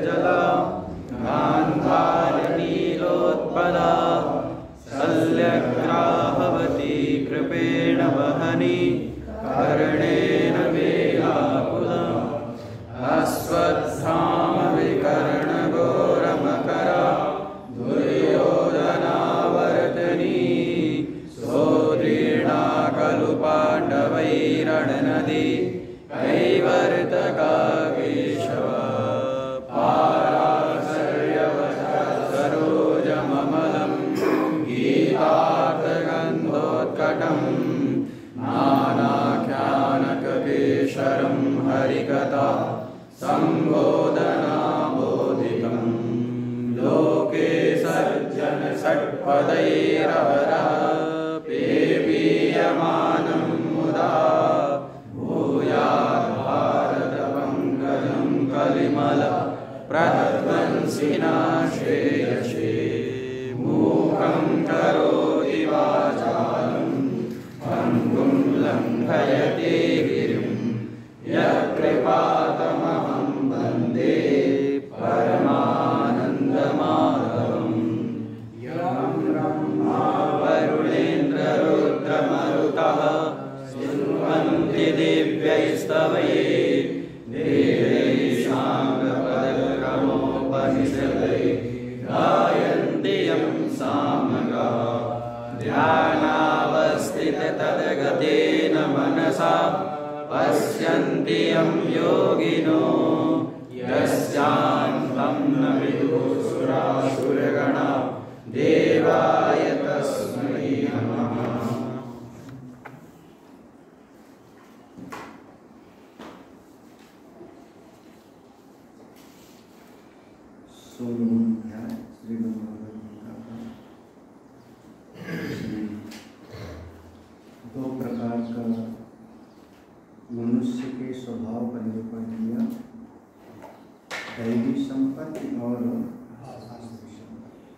जला गान्धारनीलोत्पला शल्यग्राहवती कृपेण वहनी कर्णेन वेलाकुलम् अश्वत्थामविकर्णघोरमकरा दुर्योधनावर्तनी सोदृढा खलु पाण्डवैरणनदी कैवर्तका केशव पाराशर्यवसरोजममलं गीतार्थगन्धोत्कटं नानाख्यानककेशरं हरिकथा सम्बोधनाबोधितं लोके सज्जन षट्पदैरहरः पेपीयमानं मुदा भूयात् भारतपङ्कजं कलिमल प्रध्वंसिना श्रेयसे मूकं करोति वाचालं पङ्गुं लङ्घयते गिरिं यत्कृपातमहं वन्दे परमानन्दमाधवम् यं ब्रह्मा वरुणेन्द्ररुद्रमरुतः स्तुवन्ति दिव्यैस्तवैः देवैशाङ्गपदक्रमोपनिषदैः गायन्ति यं सामगाः ध्यानावस्थिततद्गतेन मनसा पश्यन्ति यं योगिनो यस्यान्तं न विदुः देवाय तस्मै नमः। सोलहवां श्रीमद्भागवत गीता का दो प्रकार का मनुष्य के स्वभाव का निरूपण किया, दैवी संपत्ति और आसुरी संपत्ति।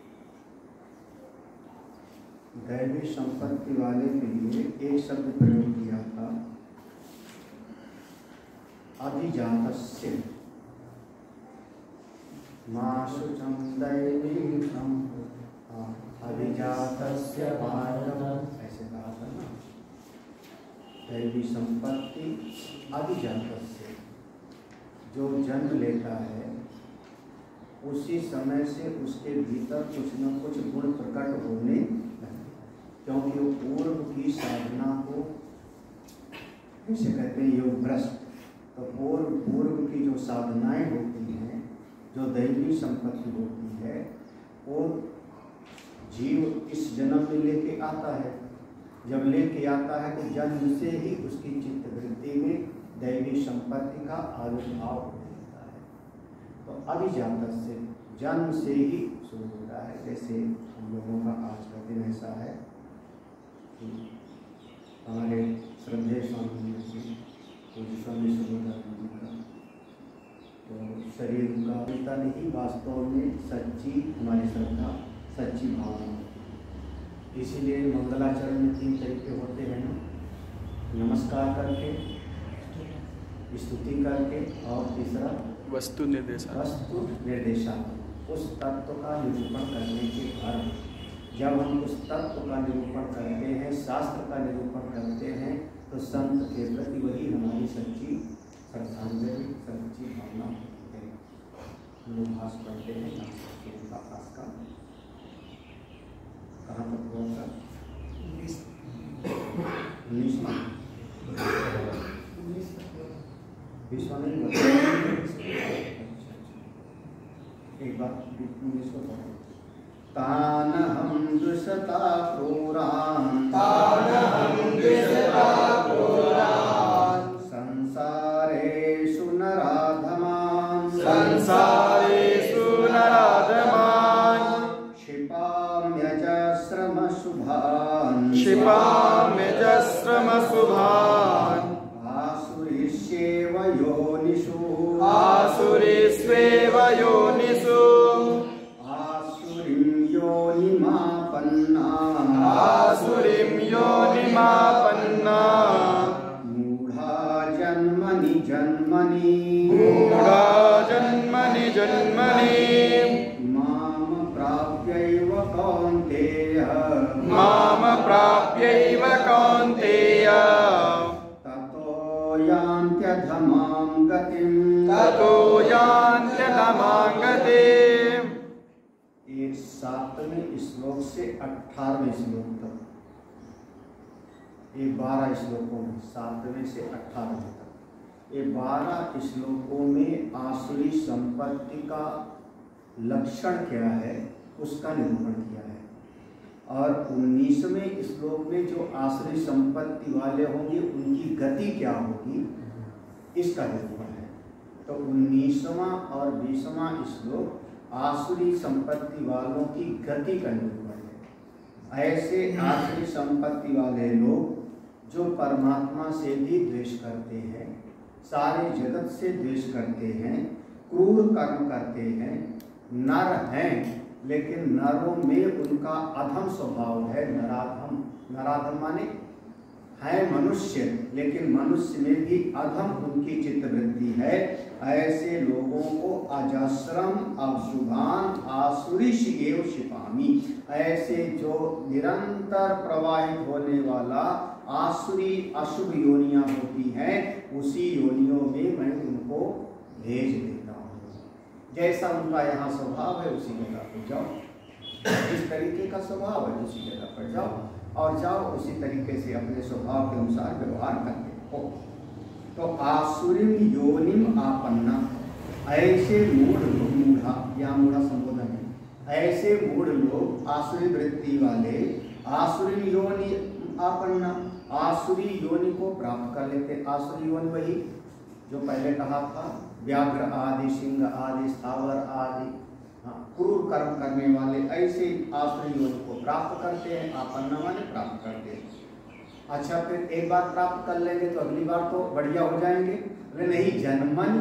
दैवी संपत्ति वाले के लिए एक शब्द प्रयोग किया था, अभिजातस्य माशुचं दैवीं अभिजातस्य भारतम्, ऐसे कहा था ना। दैवी संपत्ति अभिजातस्य, जो जन्म लेता है उसी समय से उसके भीतर कुछ न कुछ गुण प्रकट होने लगे, क्योंकि वो पूर्व की साधना को जैसे कहते हैं योग भ्रष्ट, तो पूर्व की जो साधनाएं होती हैं, जो दैवी संपत्ति होती है, वो जीव इस जन्म में लेके आता है। जब लेके आता है तो जन्म से ही उसकी चित्त वृत्ति में दैवी संपत्ति का आविर्भाव होता है। तो अभिजात से जन्म से ही शुरू होता है। जैसे हम लोगों का आज का दिन ऐसा है कि हमारे श्रद्धेय स्वामी जी पूज्य स्वामी सुबोधानंद जी का तो शरीर का पिता नहीं, वास्तव में सच्ची हमारी श्रद्धा, सच्ची भावना। इसीलिए मंगलाचरण में 3 तरीके होते हैं ना, नमस्कार करके, स्तुति करके, और तीसरा वस्तु निर्देशात्मक। उस तत्व का निरूपण करने के बाद जब हम उस तत्व का निरूपण करते हैं, शास्त्र का निरूपण करते हैं, तो संत के प्रति वही हमारी सच्ची श्रद्धांजलि, सच्ची भावना है। लोग भाष पढ़ते हैं का भाष का कहाँ तक हुआ था? 19वां 20वां नहीं हुआ। एक बात 19 को पढ़ो। तानहं दुष्टा क्रूरान् संसारेषु नराधमान् क्षिपाम्यजस्रमशुभान् आसुरीष्वेव योनिषु आसुरीं योनिमापन्ना मूढा जन्मनि जन्मनि यान्त्यधमां गतिं ततो यान्त्यधमां गतिम्। ये 7वें श्लोक से 18वें श्लोक तक, ये 12 श्लोकों में, 7वें से 18वें तक, ये 12 श्लोकों में आसुरी संपत्ति का लक्षण क्या है उसका निरूपण किया है। और 19वें श्लोक में जो आसुरी संपत्ति वाले होंगे उनकी गति क्या होगी इसका निरूपण है। तो 19वां और 20वां श्लोक आसुरी संपत्ति वालों की गति का निरूपण है। ऐसे आसुरी संपत्ति वाले लोग जो परमात्मा से भी द्वेष करते हैं, सारे जगत से द्वेष करते हैं, क्रूर कर्म करते हैं, नर हैं, लेकिन नरों में उनका अधम स्वभाव है, नराधम। नराधम माने है मनुष्य, लेकिन मनुष्य में भी अधम उनकी चित्तवृत्ति है। ऐसे लोगों को अजस्रम अशुभान आसुरीश एव शिपामी, ऐसे जो निरंतर प्रवाहित होने वाला आसुरी अशुभ योनियां होती हैं, उसी योनियों में मैं उनको भेज देता हूँ। जैसा उनका यहाँ स्वभाव है उसी जगह पर जाओ, जिस तरीके का स्वभाव है उसी जगह पर जाओ, और जाओ उसी तरीके से अपने स्वभाव के अनुसार व्यवहार करते हो। तो आसुरीम योनिम आपन्ना, ऐसे मूढ़ लोग, मूढ़ा या मूढ़ा संबोधन है, ऐसे मूढ़ लोग आसुरी वृत्ति वाले आसुरी योनि आपन्ना, आसुरी योनि को प्राप्त कर लेते। आसुरी योनि वही जो पहले कहा था, व्याघ्र आदि, सिंह आदि, स्थावर आदि, क्रूर कर्म करने वाले ऐसे आसुरी योनि को प्राप्त करते हैं। आपन्ना माने प्राप्त करते हैं। अच्छा, फिर एक बार प्राप्त कर लेंगे तो अगली बार तो बढ़िया हो जाएंगे? अरे नहीं, जन्मन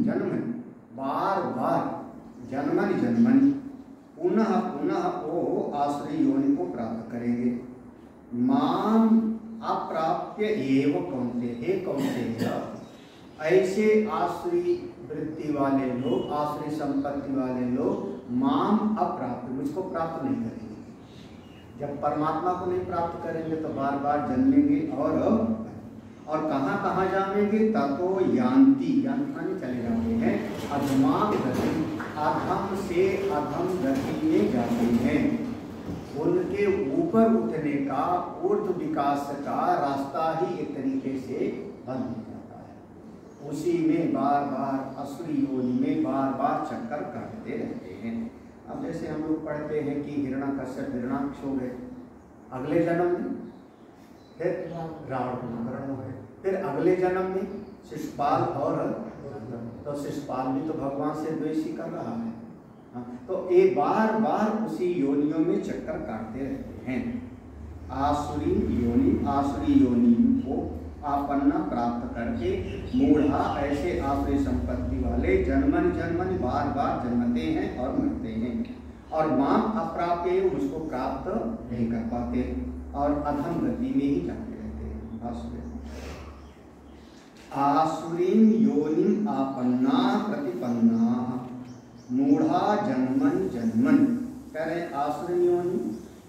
जन्म, बार बार जन्मन जन्मन, पुनः पुनः वो आसुरी योनि को प्राप्त करेंगे। माम अप्राप्य एव कौन्ते, हे कौन्तेय, ऐसे आसुरी वृत्ति वाले लोग, आसुरी संपत्ति वाले लोग माम अप्राप्त, मुझको प्राप्त नहीं करेंगे। जब परमात्मा को नहीं प्राप्त करेंगे तो बार बार जन्मेंगे और कहाँ कहाँ जाएंगे? ततो यान्ति, यान्ति माने चले जाते हैं, अधमाम गति, अधम से अधम गति में जाते हैं। उनके ऊपर उठने का, ऊर्ध्व विकास का रास्ता ही एक तरीके से बंद हो जाता है। उसी में बार बार असुरी योनि में बार बार चक्कर काटते रहते हैं। अब जैसे हम लोग पढ़ते हैं कि हिरण्यकश्यप हिरण्याक्ष हो गए, अगले जन्म में फिर रावण कुंभकर्ण हो गए, फिर अगले जन्म में शिशुपाल, और तो शिशुपाल भी तो भगवान से द्वेष ही कर रहा है। तो ये बार बार उसी योनियों में चक्कर काटते रहते हैं। आसुरी योनि को आपन्ना प्राप्त करके मूढ़ा, ऐसे आसुरी संपत्ति वाले जन्मन जन्मन बार बार जन्मते हैं और मरते हैं। और माम अप्राप्य, उसको प्राप्त नहीं कर पाते और अधम गति में ही जाते रहते हैं। आसुरीम योनिम आपन्ना प्रतिपन्ना मूढ़ा जन्मन जन्मन, कह रहे आसुरी योनि,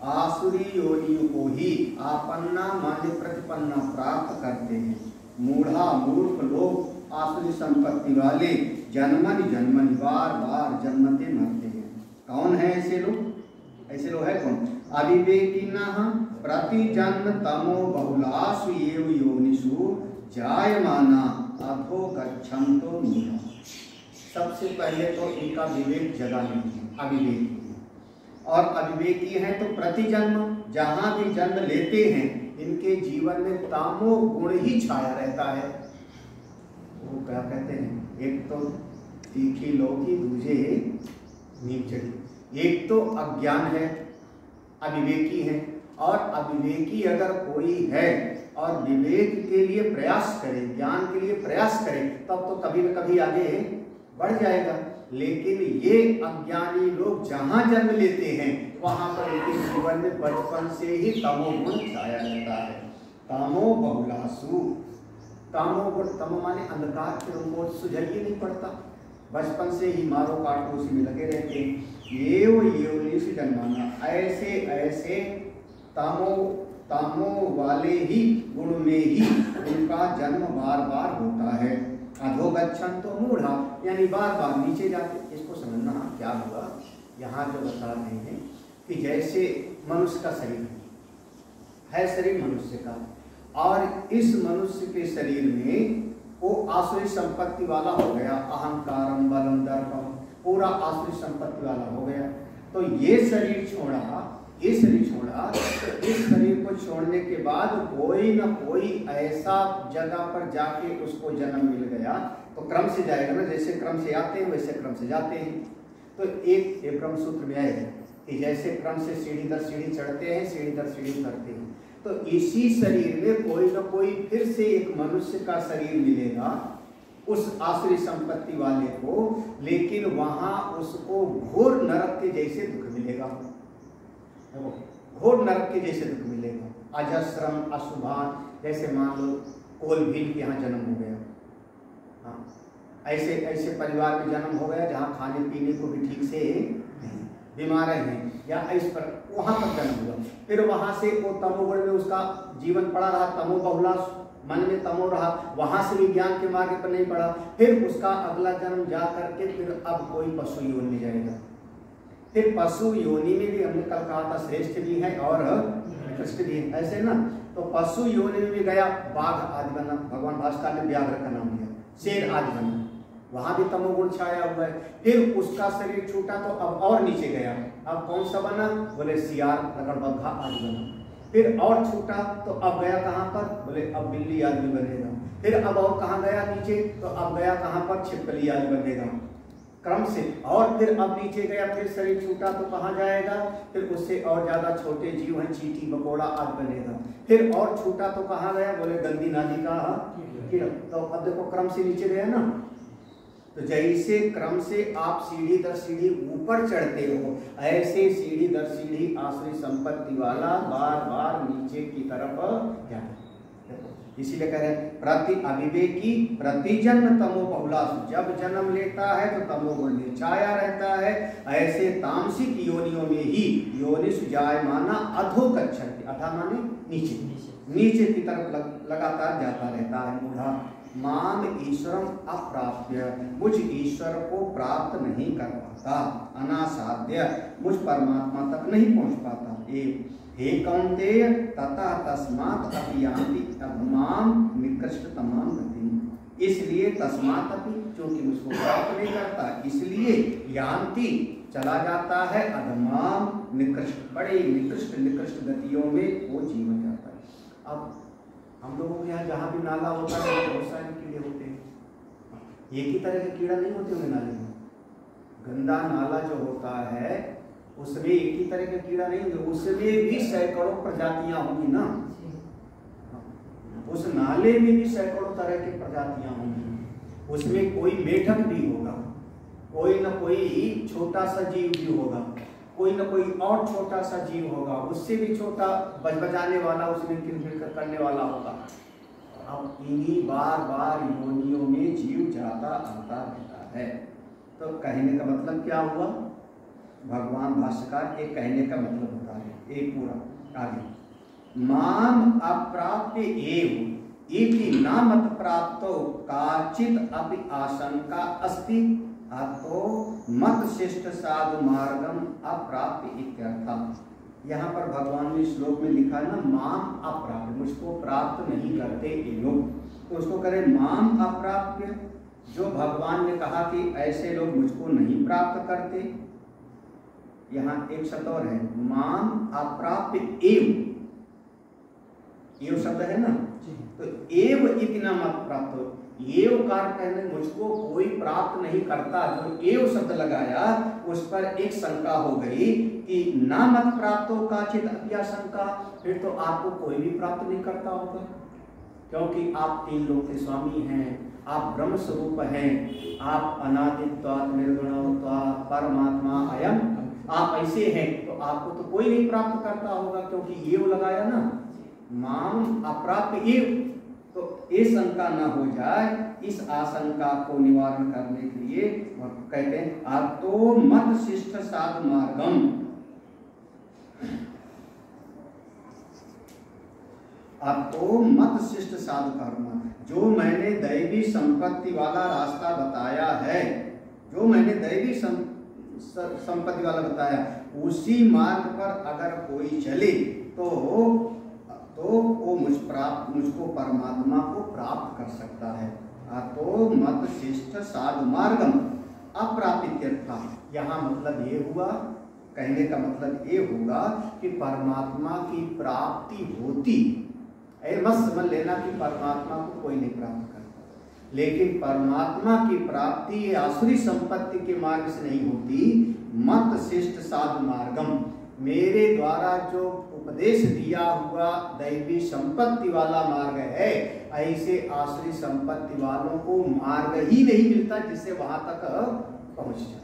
आसुरी योनियों को ही आपन्ना माने प्रतिपन्ना प्राप्त करते हैं। मूढ़ा मूर्ख लोग, आसुरी संपत्ति वाले जन्मन जन्मन बार बार जन्मते मरते हैं। कौन है ऐसे लोग? ऐसे लोग है कौन? अविवेकिनः प्रतिजन्म तमो बहुलासु एव योनिषु जायमाना अधो गच्छन्तो मूढ़ा। सबसे पहले तो इनका विवेक जगा नहीं है, अविवेकी है। और अविवेकी है तो प्रतिजन्म जहाँ भी जन्म लेते हैं इनके जीवन में तामो गुण ही छाया रहता है। वो क्या कहते हैं, एक तो तीखी लौकी, दूजे नीम चढ़ी। एक तो अज्ञान है, अविवेकी है, और अविवेकी अगर कोई है और विवेक के लिए प्रयास करे, ज्ञान के लिए प्रयास करे, तब तो कभी न कभी आगे बढ़ जाएगा। लेकिन ये अज्ञानी लोग जहाँ जन्म लेते हैं वहाँ पर इनके जीवन में बचपन से ही तमोगुण छाया रहता है। तमो बहुलासु, तमोगुण, तमो माने अंधकार, फिर उनको सुझाई नहीं पड़ता, बचपन से ही मारो काटो उसी में लगे रहते हैं। ये जन्माना, ऐसे ऐसे तमो वाले ही गुण में ही उनका जन्म बार बार होता है। अधोगच्छन तो मूढ़ा, यानी बार बार नीचे जाते। इसको समझना क्या हुआ, यहाँ जो बता रहे हैं कि जैसे मनुष्य का शरीर है शरीर मनुष्य का, और इस मनुष्य के शरीर में वो आसुरी संपत्ति वाला हो गया, अहंकारम बलम दर्पम, पूरा आसुरी संपत्ति वाला हो गया। तो ये शरीर छोड़ा, तो इस शरीर को छोड़ने के बाद कोई ना कोई ऐसा जगह पर जाके उसको जन्म मिल गया, तो क्रम से जाएगा ना, जैसे क्रम से आते हैं वैसे क्रम से जाते हैं। तो एक ब्रह्म सूत्र में आएगा कि जैसे क्रम से सीढ़ी दर सीढ़ी चढ़ते हैं, सीढ़ी दर सीढ़ी उतरते हैं, तो इसी शरीर में कोई ना कोई फिर से एक मनुष्य का शरीर मिलेगा उस आसुरी संपत्ति वाले को, लेकिन वहां उसको घोर नरक के जैसे दुख मिलेगा, घोर नरक के जैसे दुख मिलेगा। अजस्रम अशुभान, जैसे मान लो कोल भील के यहाँ जन्म हो गया, हाँ ऐसे ऐसे परिवार में जन्म हो गया जहाँ खाने पीने को भी ठीक से बीमार हैं, या इस पर वहाँ पर जन्म हुआ, फिर वहाँ से वो तमोगुण में उसका जीवन पड़ा रहा, तमो बहुला मन में तमो रहा, वहाँ से भी ज्ञान के मार्ग पर नहीं पड़ा, फिर उसका अगला जन्म जा करके फिर अब कोई पशु योनि में जाएगा। फिर पशु योनि में भी हमने कल कहा था श्रेष्ठ भी है और निकृष्ट भी है, ऐसे ना। तो पशु योनि में भी गया, बाघ आदि बना, भगवान भास्कर ने व्याघ्र का नाम दिया, शेर आदि बना, वहां भी तमोगुण छाया हुआ है। फिर उसका शरीर छूटा तो अब और नीचे गया, अब कौन सा बना, बोले सियार लगड़बग्घा आदि बना। फिर और छूटा तो अब गया कहाँ पर, बोले अब बिल्ली आदमी बनेगा। फिर अब और कहाँ गया नीचे, तो अब गया कहाँ पर, छिपकली आदि बनेगा क्रम से। और फिर अब नीचे गया, फिर शरीर छूटा तो कहाँ जाएगा, फिर उससे और ज्यादा छोटे जीव हैं, चींटी मकोड़ा आदि बनेगा। फिर और छूटा तो कहाँ गया, बोले गंदी नाली का कीड़ा। तो अब देखो क्रम से नीचे गया ना। तो जैसे क्रम से आप सीढ़ी दर सीढ़ी ऊपर चढ़ते हो, ऐसे सीढ़ी दर सीढ़ी आसुरी संपत्ति वाला बार बार नीचे की तरफ जाता है। इसीलिए कह रहे हैं प्रति अविवेकी प्रतिजन्म तमो बहुला, जब जन्म लेता है तो तमोगुण छाया रहता है। ऐसे तामसिक योनियों में ही योनिषु जायमाना अधोगच्छन्ति, अथा माने नीचे की तरफ लगातार जाता रहता है। मूढ़ा माम ईश्वरम अप्राप्य, मुझ ईश्वर को प्राप्त नहीं कर पाता, अनासाध्य, मुझ परमात्मा तक नहीं पहुंच पाता। हे कौन्तेय तथा तस्मात् अपि यान्ति अधमाम निकृष्टतमाम गतिम्, इसलिए तस्मात् अपि, क्योंकि मुझको प्राप्त नहीं करता इसलिए यान्ति चला जाता है, अधमाम निकृष्ट, बड़े निकृष्ट गतियों में वो जीवन जाता है। अब हम लोगों के यहाँ जहाँ भी नाला होता है बहुत सारे कीड़े होते हैं, एक ही तरह के कीड़ा नहीं होते होंगे नाले में। गंदा नाला जो होता है उसमें एक ही तरह के कीड़ा नहीं होंगे, उसमें भी सैकड़ों प्रजातियां होंगी ना, उस नाले में भी सैकड़ों तरह की प्रजातियां होंगी। उसमें कोई मेढक भी होगा, कोई ना कोई छोटा सा जीव भी होगा, कोई ना कोई और छोटा सा जीव होगा, उससे भी छोटा बजाने वाला, उसमें किलबिल करने वाला होगा। अब इन्हीं बार बार योनियों में जीव जाता आता रहता है। तो कहने का मतलब क्या हुआ, भगवान भाष्यकार एक कहने का मतलब बता रहे, एक पूरा आगे, माम अप्राप्य एव इति न मत प्राप्तो काचित अपि आशंका अस्ति, अतो मत शिष्ट साधु मार्गम अप्राप्य इत्यर्थ। यहाँ पर भगवान ने श्लोक में लिखा ना, माम अप्राप्य, मुझको प्राप्त नहीं करते ये लोग, तो उसको करें माम अप्राप्य। जो भगवान ने कहा कि ऐसे लोग मुझको नहीं प्राप्त करते, यहाँ एक शब्द और है, माम अप्राप्य एव, एव शब्द है ना, तो एव इतना मत प्राप्त हो, एव कार कहने मुझको कोई प्राप्त नहीं करता, जो एव शब्द लगाया उस पर एक शंका हो गई कि ना मत प्राप्त हो काचित अत्याशंका, फिर तो आपको कोई भी प्राप्त नहीं करता होगा, क्योंकि आप तीन लोक के स्वामी हैं, आप ब्रह्म स्वरूप हैं, आप अनादित्वात् निर्गुणत्वात् परमात्मा अयम, आप ऐसे हैं, तो आपको तो कोई नहीं प्राप्त करता होगा, क्योंकि ये वो लगाया ना, माम अप्राप्य एव। तो ये शंका न हो जाए, इस आशंका को निवारण करने के लिए कहते हैं अतो मत शिष्ट साधु मार्गम, अतो मत शिष्ट साधु कर्म, जो मैंने दैवी संपत्ति वाला रास्ता बताया है, जो मैंने दैवी संपत्ति वाला बताया, उसी मार्ग पर अगर कोई चले तो वो मुझको परमात्मा को प्राप्त कर सकता है। तो मत शिष्ट साधु मार्गम अप्रापित्यर्था। यहाँ मतलब ये हुआ, कहने का मतलब ये होगा कि परमात्मा की प्राप्ति होती, मत समझ लेना कि परमात्मा को कोई नहीं प्राप्त करता, लेकिन परमात्मा की प्राप्ति आसुरी संपत्ति के मार्ग से नहीं होती। मत शिष्ट साधु मार्गम, मेरे द्वारा जो उपदेश दिया हुआ दैवी संपत्ति वाला मार्ग है, ऐसे आसुरी संपत्ति वालों को मार्ग ही नहीं मिलता जिससे वहां तक पहुंच जाए।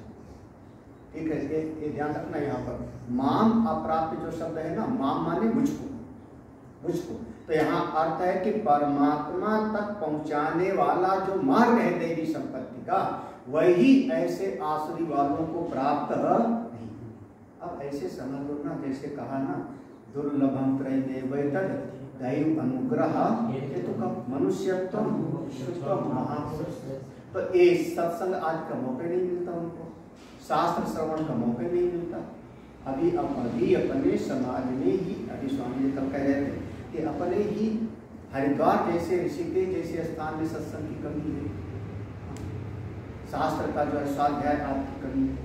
ठीक है, ये ध्यान रखना। यहाँ पर माम अप्राप्य जो शब्द है ना, माम माने मुझको, तो यहाँ अर्थ है कि परमात्मा तक पहुंचाने वाला जो मार्ग है दैवी संपत्ति का, वही ऐसे आसुरी वालों को प्राप्त नहीं। अब ऐसे समझ लो ना, जैसे कहा ना, दुर्लभम त्रयमेवैतद् दैव अनुग्रह हेतुकम मनुष्यत्वम महापुरुष। तो ये सत्संग आज का मौका नहीं मिलता उनको, शास्त्र श्रवण का मौका नहीं मिलता। अभी अपने समाज में ही, अभी स्वामी जी कल कह रहे थे कि अपने ही हरिद्वार जैसे ऋषिकेश जैसे स्थान में सत्संग की कमी है, शास्त्र का जो है स्वाध्याय आदि की कमी है,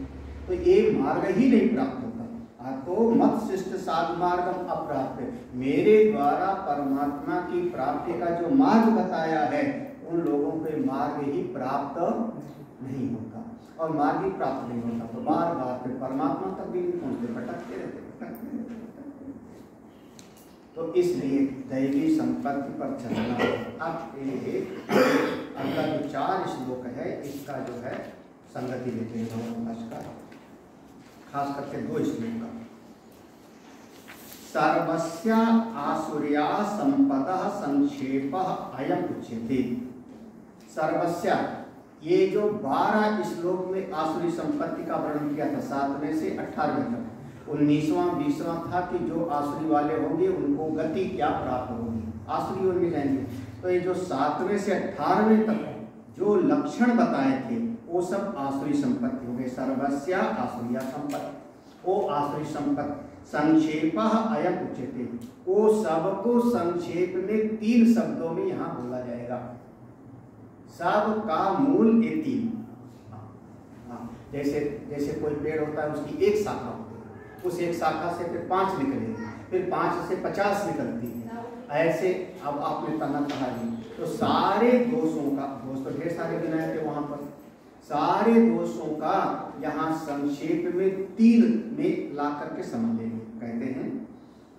तो ये मार्ग ही नहीं प्राप्त होता। तो मत शिष्ट साधु मार्गम अप्राप्य, मेरे द्वारा परमात्मा की प्राप्ति का जो मार्ग बताया है, उन लोगों को मार्ग ही प्राप्त नहीं होता, और मार्ग ही प्राप्त नहीं होता तो बार बार फिर परमात्मा तक भी नहीं पहुंचते, भटकते रहते। तो इसलिए दैवी संपत्ति पर चलना। अब ये अगला जो 4 श्लोक है, इसका जो है संगति लेते हैं आज का, खास करके 2 श्लोक का। सर्वस्या आसुर्या संपदः संक्षेपः अयम उच्यते। सर्वस्या, ये जो 12 श्लोक में आसुरी संपत्ति का वर्णन किया था, 7वें से 18वें तक, 19वां 20वां था कि जो आसुरी वाले होंगे उनको गति क्या प्राप्त होगी, आसुरी होंगे जाएंगे। तो ये जो 7वें से 18वें तक जो लक्षण बताए थे, वो सब आसुरी संपत्ति हो गए। सर्वस्या आसुरिया संपत्ति, वो आसुरी संपत्ति। संक्षेप अयम उच्यते, वो सबको संक्षेप में 3 शब्दों में यहाँ बोला जाएगा। सब का मूल ये 3। जैसे कोई पेड़ होता है, उसकी एक शाखा होती है, उस एक शाखा से फिर 5 निकलेंगे, फिर 5 से 50 निकलती है। ऐसे अब आपने तना कहा जी, तो सारे दोषों का, दोष तो ढेर सारे गिनाए थे वहां पर, सारे दोषों का यहाँ संक्षेप में 3 में ला करके समझ लेंगे। कहते हैं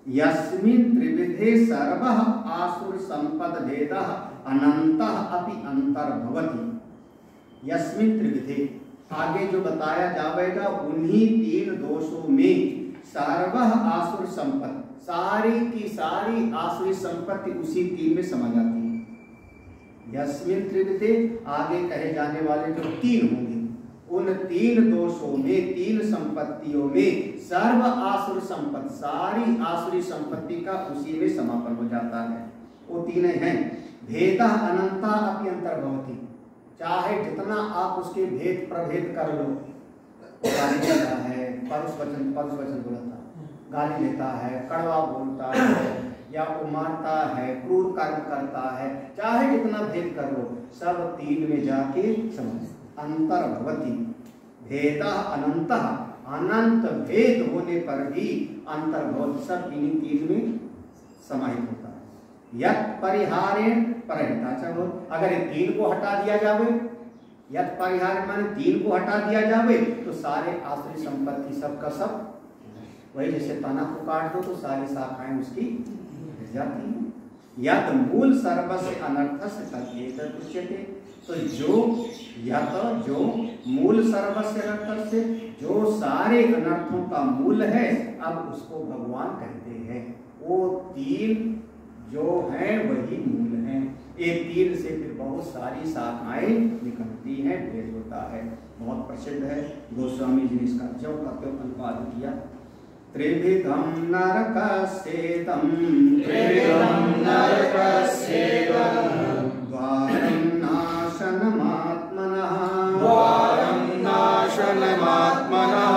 यस्मिन् त्रिविधे सर्वः आसुर संपद भेदः अनंतः अपि अंतर्भवति। यस्मिन् त्रिविधे, आगे जो बताया जाएगा उन्हीं 3 दोषों में सर्वः आसुर संपद, सारी की सारी आसुरी संपत्ति उसी 3 में समा जाती है। यस्मिन् त्रिविधे, आगे कहे जाने वाले जो 3 होंगे, उन 3 दोषों में, 3 संपत्तियों में सर्व आसुर संपत्ति, सारी आसुरी संपत्ति का उसी में समापन हो जाता है। वो 3 हैं। भेदः अनंता अपि अंतर्भवति, चाहे जितना आप उसके भेद प्रभेद कर लो, गाली देता है, परुष वचन बोलता, गाली देता है, कड़वा बोलता है, या वो मारता है, क्रूर कर्म करता है, चाहे जितना भेद कर लो, सब 3 में जाके समझ। अंतर्भवति, भेदः अनंतः, अनंत भेद होने पर भी अंतर्भवति, सब इन्हीं 3 में समाहित होता है। यत् परिहारेण परिहिता, चलो अगर ये 3 को हटा दिया जावे, यत् परिहार माने 3 को हटा दिया जावे, तो सारे आसुरी संपत्ति सब का सब, वही जैसे तना को काट दो तो सारी शाखाएं उसकी जाती हैं। यत् मूल सर्वस्य अनर्थस्य तद् उच्यते, तो जो मूल सर्वस्य अनर्थस्य, जो सारे अनर्थों का मूल है, अब उसको भगवान कहते हैं। वो 3 जो हैं वही मूल हैं। ये 3 से फिर बहुत सारी शाखाएं निकलती हैं, भेद होता है। बहुत प्रसिद्ध है, गोस्वामी जी ने इसका ज्यों का त्यों अनुवाद किया। त्रिविधं नरकस्येदं द्वारं नाशनमात्मनः द्वारं नाशनमात्मनः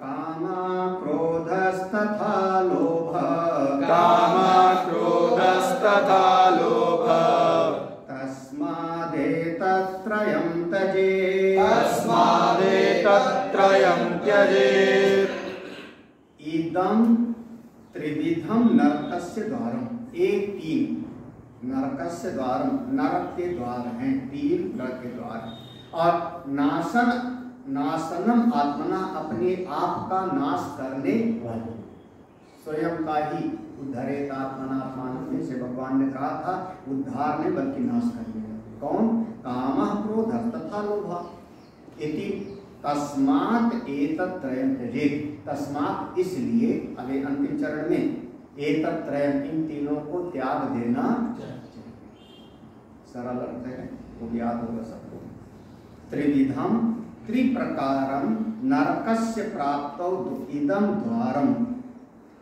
कामक्रोधस्तथा लोभः कामक्रोधस्तथा लोभः तस्मादेतत्त्रयं त्यजेत् तस्मादेतत्त्रयं त्यजेत् इदं त्रिविधं नरकस्य द्वारम। एक तीन नरकस्य द्वारम, नरक के द्वार हैं, तीन नरक के द्वार। और नाशनम आत्मना, अपने आप का नाश करने वाले, स्वयं का ही उद्धरेत आत्मना आत्मान से भगवान ने कहा था, उद्धार ने बल्कि नाश करने वाले। कौन? कामः क्रोधः तथा लोभः। इति तस्मात् एतत्त्रयं त्यजेत्, तस्मात् इसलिए, अभी अंतिम चरण में एतत्त्रयं, इन तीनों को त्याग देना। सरल अर्थ है, वो याद होगा सबको। त्रिविधम त्रिप्रकारम नरकस्य प्राप्तौ इदं द्वारम।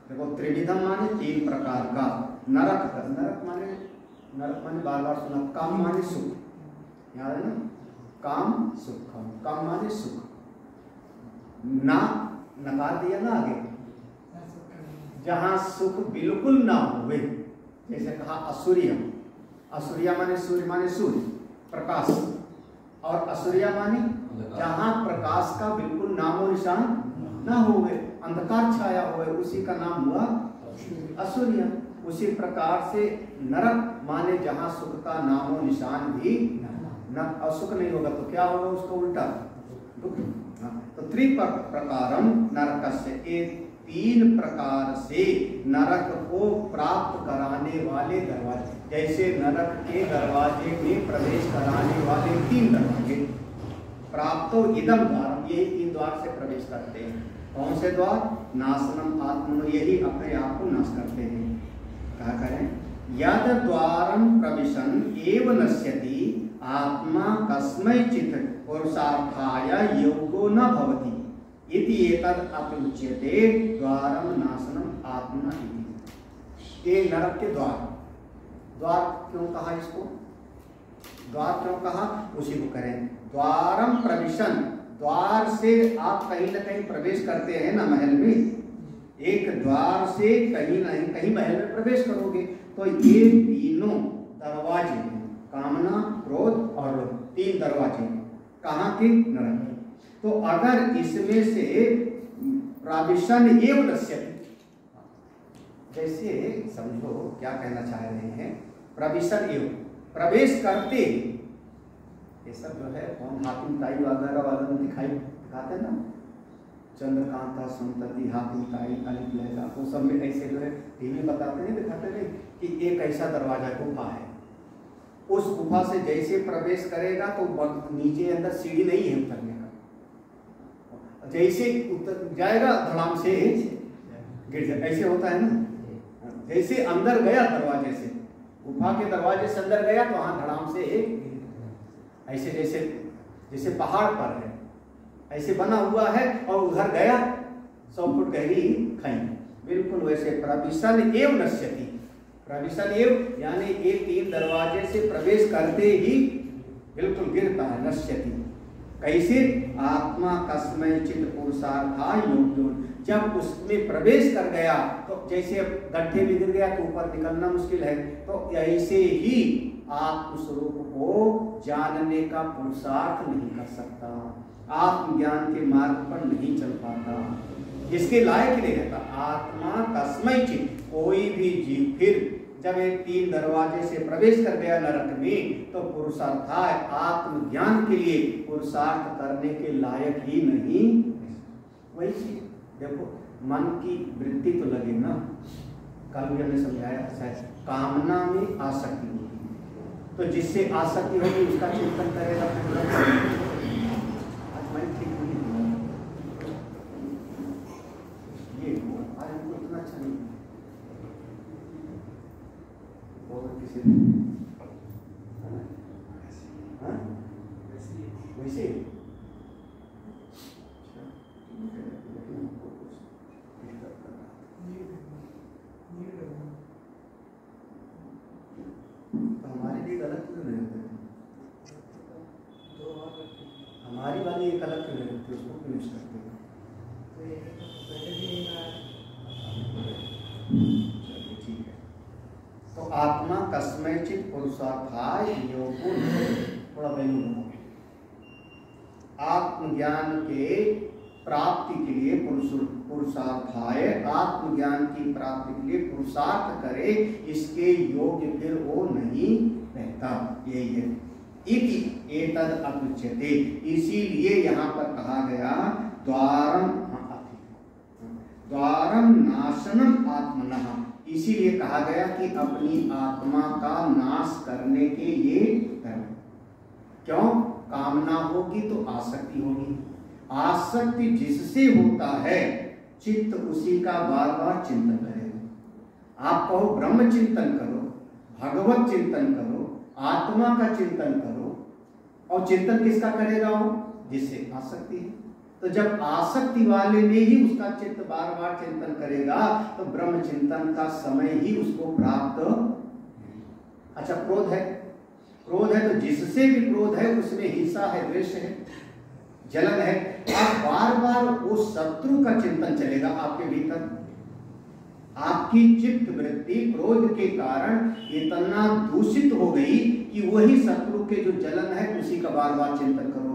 देखो त्रिविधम माने तीन प्रकार का, नरक का, नरक माने बार बार सुना, काम माने सुख, याद है ना, काम सुखम, काम माने सुख, ना नकार दिया ना आगे, जहां सुख बिल्कुल ना हुए, जैसे कहा असुरिया, असुरिया माने सूर्य, माने सूर्य प्रकाश, और असुरिया माने जहां प्रकाश का बिल्कुल नामो निशान ना हुए, अंधकार छाया हुए, उसी का नाम हुआ असुरिया। उसी प्रकार से नरक माने जहां सुख का नामो निशान भी न, और सुख नहीं होगा तो क्या होगा, उसका उल्टा दुख। तो त्रिप्रकारम नरकस्य, एक तीन प्रकार से नरक को प्राप्त कराने वाले दरवाजे, जैसे नरक के दरवाजे में प्रवेश कराने वाले तीन दरवाजे, प्राप्तो इदम द्वार, यही तीन द्वार से प्रवेश करते हैं। कौन से द्वार? नाशनम आत्मनो, यही अपने आप को नाश करते हैं। क्या करें? यद द्वारम प्रविशन एव नश्यति आत्मा कस्मैचित् पुरुषार्थाय योगो न भवति इति एतद् अपि उच्यते द्वारम नाशनम आत्मा इति। ये नरक के द्वार, द्वार क्यों कहा इसको, द्वार क्यों कहा, उसी को करें। द्वारम प्रविशन, द्वार से आप कहीं न कहीं प्रवेश करते हैं ना महल में, एक द्वार से कहीं नहीं कहीं महल में प्रवेश करोगे, तो ये तीनों दरवाजे, कामना क्रोध और लोभ, तीन दरवाजे कहाँ के? नरक। तो अगर इसमें से प्रविशन एव नश्यति, जैसे समझो क्या कहना चाह रहे हैं, प्रविशन एव, प्रवेश करते, ये सब जो है कौन हातिम ताई वगैरह वालों ने दिखाते ना, चंद्रकांता संतति हातिम ताई अलिफ लैला, वो सब में ऐसे जो है टीवी बताते नहीं, दिखाते नहीं कि एक ऐसा दरवाजा गुफा है, उस गुफा से जैसे प्रवेश करेगा तो नीचे अंदर सीढ़ी नहीं है उतरने का, जैसे उतर जाएगा धड़ाम से गिर जाए, ऐसे होता है ना। जैसे अंदर गया दरवाजे से, गुफा के दरवाजे से अंदर गया तो वहां धड़ाम से ऐसे जैसे जैसे पहाड़ पर है ऐसे बना हुआ है, और उधर गया 100 फुट गहरी खाई, बिल्कुल वैसे प्रविशन एव नश्यति, प्रविशन एव यानी एक तीन दरवाजे से प्रवेश करते ही बिल्कुल गिरता है, नश्यति। कैसे? आत्मा कस्मैचित् पुरुषार्थाय योग्यो, जब उसमें प्रवेश कर गया तो जैसे गड्ढे में गिर गया तो ऊपर निकलना मुश्किल है, तो ऐसे ही आत्मस्वरूप को जानने का पुरुषार्थ नहीं कर सकता, आत्मज्ञान के मार्ग पर नहीं चल पाता, इसके लायक नहीं रहता। आत्मा कस्मैचित्, कोई भी जीव फिर जब एक तीन दरवाजे से प्रवेश कर गया नरक में, तो पुरुषार्थाय आत्मज्ञान के लिए पुरुषार्थ करने के लायक ही नहीं। वही चीज देखो, मन की वृत्ति तो लगे ना, कल भी हमने समझाया शायद, कामना में आसक्ति होगी, तो जिससे आसक्ति होगी उसका चिंतन करेगा, आज मैं ठीक नहीं हुआ, ये आज हमको इतना अच्छा नहीं किसी वैसे तो हमारे लिए गलत करते हैं। हमारी वाली एक अलग क्यों नहीं रखते, उसको क्यों यूज करते हो? तो ये तो पहले भी यही रहा है। चलिए ठीक है। तो आत्मा कस्मैचित पुरुषार्थाय योगो थोड़ा वैल्यू आत्मज्ञान के प्राप्ति के लिए पुरुषार्थाय, आत्मज्ञान की प्राप्ति के लिए पुरुषार्थ करे, इसके योग्य फिर वो नहीं रहता। यही है इति एतद अपुच्यते, इसीलिए यहाँ पर कहा गया द्वारम नाशनम आत्मनः, इसीलिए कहा गया कि अपनी आत्मा का नाश करने के ये कर्म। क्यों? कामना होगी तो आसक्ति होगी, आसक्ति जिससे होता है चित्त उसी का बार बार चिंतन करेगा। आप कहो ब्रह्म चिंतन करो, भगवत चिंतन करो, आत्मा का चिंतन करो, और चिंतन किसका करेगा? वो जिससे आसक्ति है। तो जब आसक्ति वाले में ही उसका चित्त बार बार चिंतन करेगा तो ब्रह्म चिंतन का समय ही उसको प्राप्त। अच्छा, क्रोध है, क्रोध है तो जिससे भी क्रोध है उसमें हिंसा है, द्वेष है, जलन है। आप बार बार वो शत्रु का चिंतन चलेगा आपके भीतर। आपकी चित्त वृत्ति क्रोध के कारण इतना दूषित हो गई कि वही शत्रु के जो जलन है उसी का बार बार चिंतन करोगे।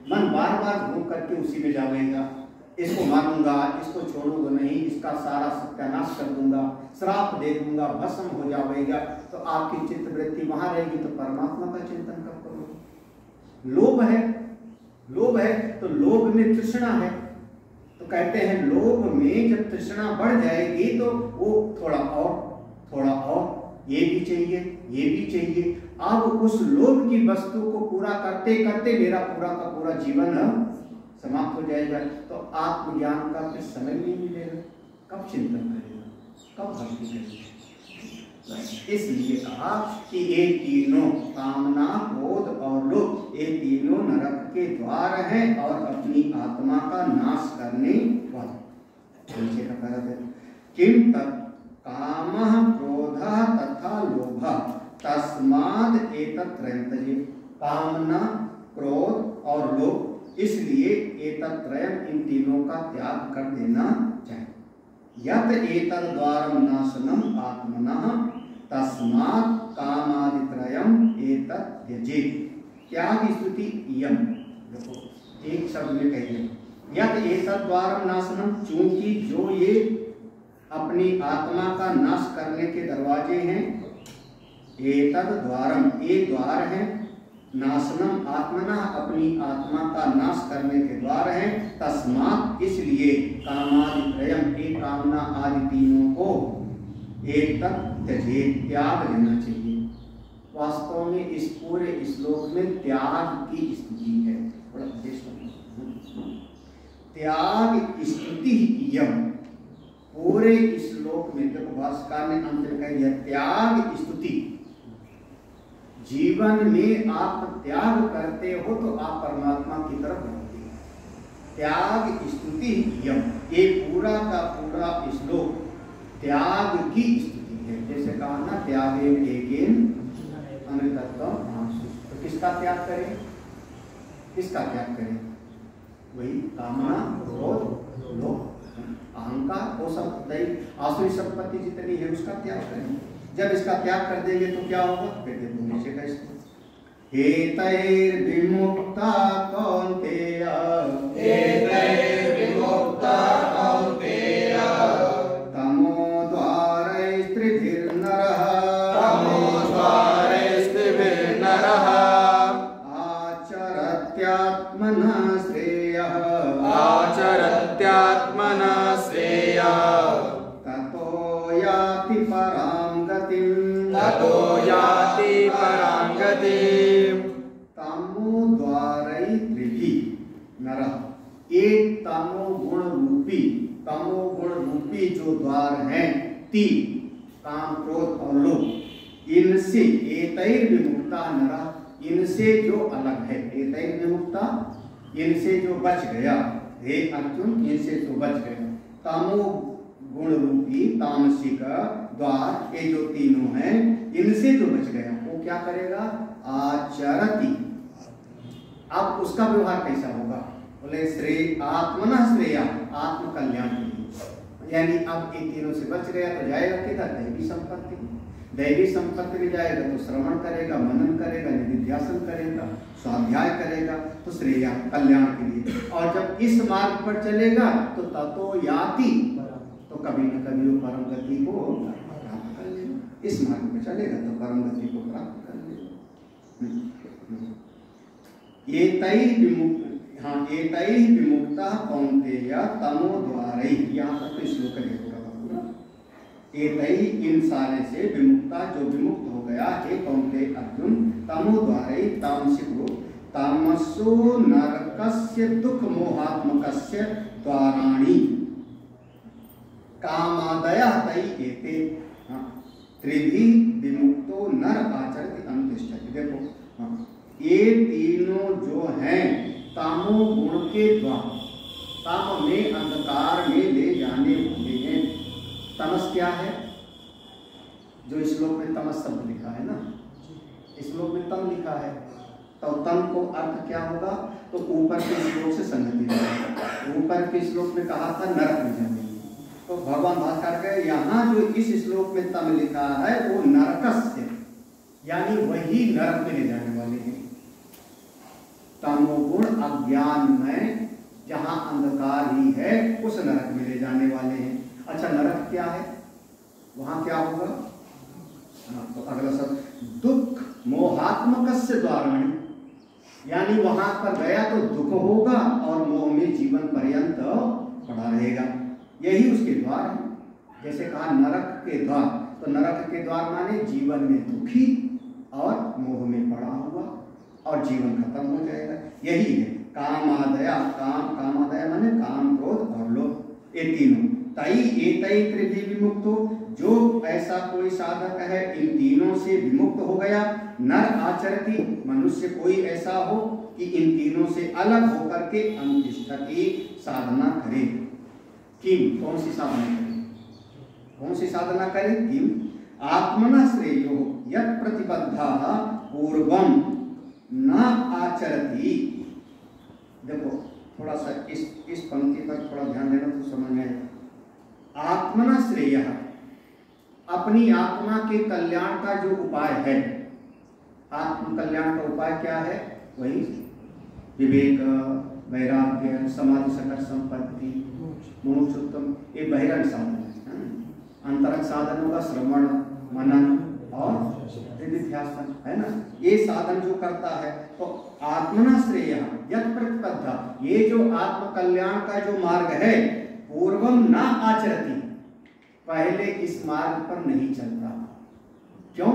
मन बार बार घूम करके उसी में जाएगा, इसको मारूंगा, इसको छोड़ूंगा नहीं, इसका सारा सत्यानाश कर दूंगा, श्राप दे दूंगा, भस्म हो जाएगा। तो आपकी चित्त वृत्ति वहां रहेगी तो परमात्मा का चिंतन कब करोगे? लोभ है, लोभ है तो लोभ में तृष्णा है, तो कहते हैं लोभ में जब तृष्णा बढ़ जाएगी तो वो थोड़ा और, ये भी चाहिए, ये भी चाहिए। अब उस लोभ की वस्तु को पूरा करते करते मेरा पूरा का पूरा जीवन समाप्त हो जाएगा। तो आत्मज्ञान का फिर समय नहीं मिलेगा, कब चिंतन करेगा, कब भक्ति करेगा? इसलिए कहा कि ये तीनों कामना, क्रोध और लोभ, ये तीनों नरक के द्वार हैं और अपनी आत्मा का नाश करने वाले। नीचे का पैरा है, किम तत् कामः क्रोधः तथा लोभः तस्माद् एतत्त्रयं त्यजेत्। कामना, क्रोध और लोभ, इसलिए एतत्त्रयं, इन तीनों का त्याग कर देना चाहिए। यत एतद्द्वारं नाशनम आत्मनः तस्मात् कामादित्रयम् एतत् त्यजेत्। त्याग स्तुति यम, देखो एक शब्द में कहिए, यत एतद्द्वारं नाशनम, चूंकि जो ये अपनी आत्मा का नाश करने के दरवाजे हैं, एतद्द्वारम, ये द्वार है, नाशनम आत्मना, अपनी आत्मा का नाश करने के द्वार हैं, तस्मात्, इसलिए कामादित्रयम्, एक कामना आदि तीनों को एतत् त्यजेत्, त्याग देना चाहिए। वास्तव में इस पूरे श्लोक में त्याग की स्तुति है, बड़ा विशेष त्याग स्तुति यम। पूरे श्लोक में देखो भाष्यकार ने अंत में कह दिया त्याग स्तुति। जीवन में आप त्याग करते हो तो आप परमात्मा की तरफ बढ़ोगे। त्याग स्तुति यम, ये पूरा का पूरा श्लोक त्याग की स्तुति है। जैसे कहा ना त्यागेन एकेन अमृतत्वम्, तो किसका त्याग करें, किसका त्याग करें? वही कामना, क्रोध, लोभ, अहंकार, वो सब आसुरी संपत्ति जितनी है उसका त्याग करें। जब इसका त्याग कर देंगे तो क्या होगा? फिर देखो नीचे का इसको, हेतैर्विमुक्ता कौन्तेय, हेतैर्विमुक्ता कौन्तेय, तमोद्वारैस्त्रिभिर्नरः, तमोद्वारैस्त्रिभिर्नरः, आचरत्यात्मनः श्रेयः, आचरत्यात्मनः श्रेयः, ततो याति परां गतिम्, ततो याति परां गतिम्। तमोद्वारैस्त्रिभिः नरः, एक तमोगुण रूपी जो द्वार हैं, तीन, काम, क्रोध और लोभ, इनसे एतैर्विमुक्ता नरः, इनसे जो अलग है, एतैर्विमुक्ता, इनसे जो बच गया, हे अर्जुन, इनसे जो बच गया। तमो गुण रूपी तामसिक द्वार, ये जो तीनों हैं, इनसे जो बच गया वो क्या करेगा? आचरति, अब उसका व्यवहार कैसा होगा? बोले श्रेय आत्मनः श्रेया, आत्म कल्याण के लिए। यानी अब ये तीनों से बच गया तो जाएगा किधर? दैवी संपत्ति। दैवी संपत्ति में जाएगा तो श्रवण करेगा, मनन करेगा, निधिध्यासन करेगा, स्वाध्याय करेगा, तो श्रेया कल्याण के लिए। और जब इस मार्ग पर चलेगा तो ततो याति, तो कभी न कभी वो परम गति को प्राप्त कर लेगा। इस मार्ग में चलेगा तो परम गति को प्राप्त कर लेगा। ये तई विमुक्त, हाँ, ये तई विमुक्ता कौन्तेय तमो द्वारै, यहाँ तक तो श्लोक है पूरा पूरा। ये तई, इन सारे से विमुक्ता, जो विमुक्त हो गया, हे कौन्तेय अर्जुन, तमो द्वारै, तामसिक रूप, तामसो नरकस्य दुख मोहात्मकस्य द्वाराणि कामादयः तै एते, त्रिभि विमुक्तो नर आचरति अनुतिष्ठति। देखो, ये तीनों जो हैं तामो गुण के द्वारा, ताम में अंधकार में ले जाने वाले हैं। तमस क्या है? जो श्लोक में तमस शब्द लिखा है ना, श्लोक में तम लिखा है, तो तम को अर्थ क्या होगा? तो ऊपर के श्लोक से संगति रहेगा। ऊपर के श्लोक में कहा था नरक में जाने, तो भगवान भास्कर के यहाँ जो इस श्लोक में तम लिखा है वो नरकस्य, यानी वही नरक में ले जाने वाले हैं। तमोगुण अज्ञान में जहां अंधकार ही है उस नरक में ले जाने वाले हैं। अच्छा, नरक क्या है? वहां क्या होगा? तो अगला शब्द दुख मोहात्मकस्य द्वाराणि, यानी वहां पर गया तो दुख होगा और मोह में जीवन पर्यंत पड़ा रहेगा। यही उसके द्वार है। जैसे कहा नरक के द्वार, तो नरक के द्वार माने जीवन में दुखी और मोह में पड़ा हुआ और जीवन खत्म हो जाएगा। यही है कामादया, कामादया माने काम, क्रोध और लोभ, ये तीनों। तई एतई त्रिभि विमुक्तो, जो ऐसा कोई साधक है इन तीनों से विमुक्त हो गया, नर आचरति, मनुष्य कोई ऐसा हो कि इन तीनों से अलग होकर के अनुतिष्ठति, साधना करे। किम, कौन सी साधना करे? कौन सी साधना करे? किम आत्मना श्रेयो यत् प्रतिबद्धा पूर्वम न आचरति। देखो थोड़ा सा इस पंक्ति पर थोड़ा ध्यान देना तो समझ में आएगा। आत्मना श्रेय, अपनी आत्मा के कल्याण का जो उपाय है, आत्म कल्याण का उपाय क्या है? वही विवेक, वैराग्य, समाधि सकट संपत्ति, मोक्षोत्तम, ये बहिरंग साधन है। अंतरंग साधनों का श्रवण, मनन और निधिध्यासन है ना, ये साधन जो करता है। तो आत्मना श्रेय यत् प्रतिपद्धा, ये जो आत्म कल्याण का जो मार्ग है, पूर्वम न आचरति, पहले इस मार्ग पर नहीं चलता। क्यों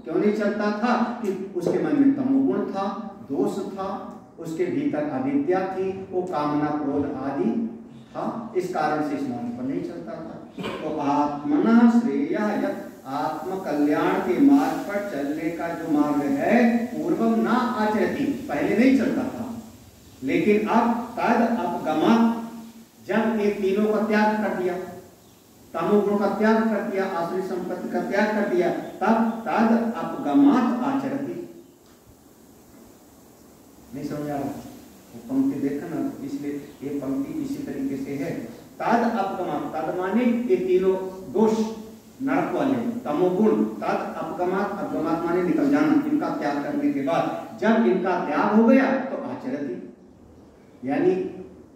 नहीं चलता था? कि उसके मन में तमोगुण था, दोष था, उसके भीतर अविद्या थी, वो कामना, क्रोध आदि था, इस कारण से इस मार्ग पर नहीं चलता था। तो आत्मना श्रेय यत्, आत्म कल्याण के मार्ग पर चलने का जो मार्ग है, पूर्वम न आचरति, पहले नहीं चलता था। लेकिन अब तद अपगमत्, जब ये तीनों का त्याग कर दिया, तमोगुण का त्याग कर दिया, आसुरी संपत्ति का त्याग कर दिया, तब तद अपगमत् आचरति। नहीं समझ आ रहा? वो पंक्ति देखा ना, इसलिए ये पंक्ति इसी तरीके से है। तद अपगमत्, तद माने ये तीनों दोष नरक वाले, तमोगुण, तद अपगमत्, अपगमत् माने निकल जाना, इनका त्याग करने के बाद जब इनका त्याग हो गया तो आचरति, यानी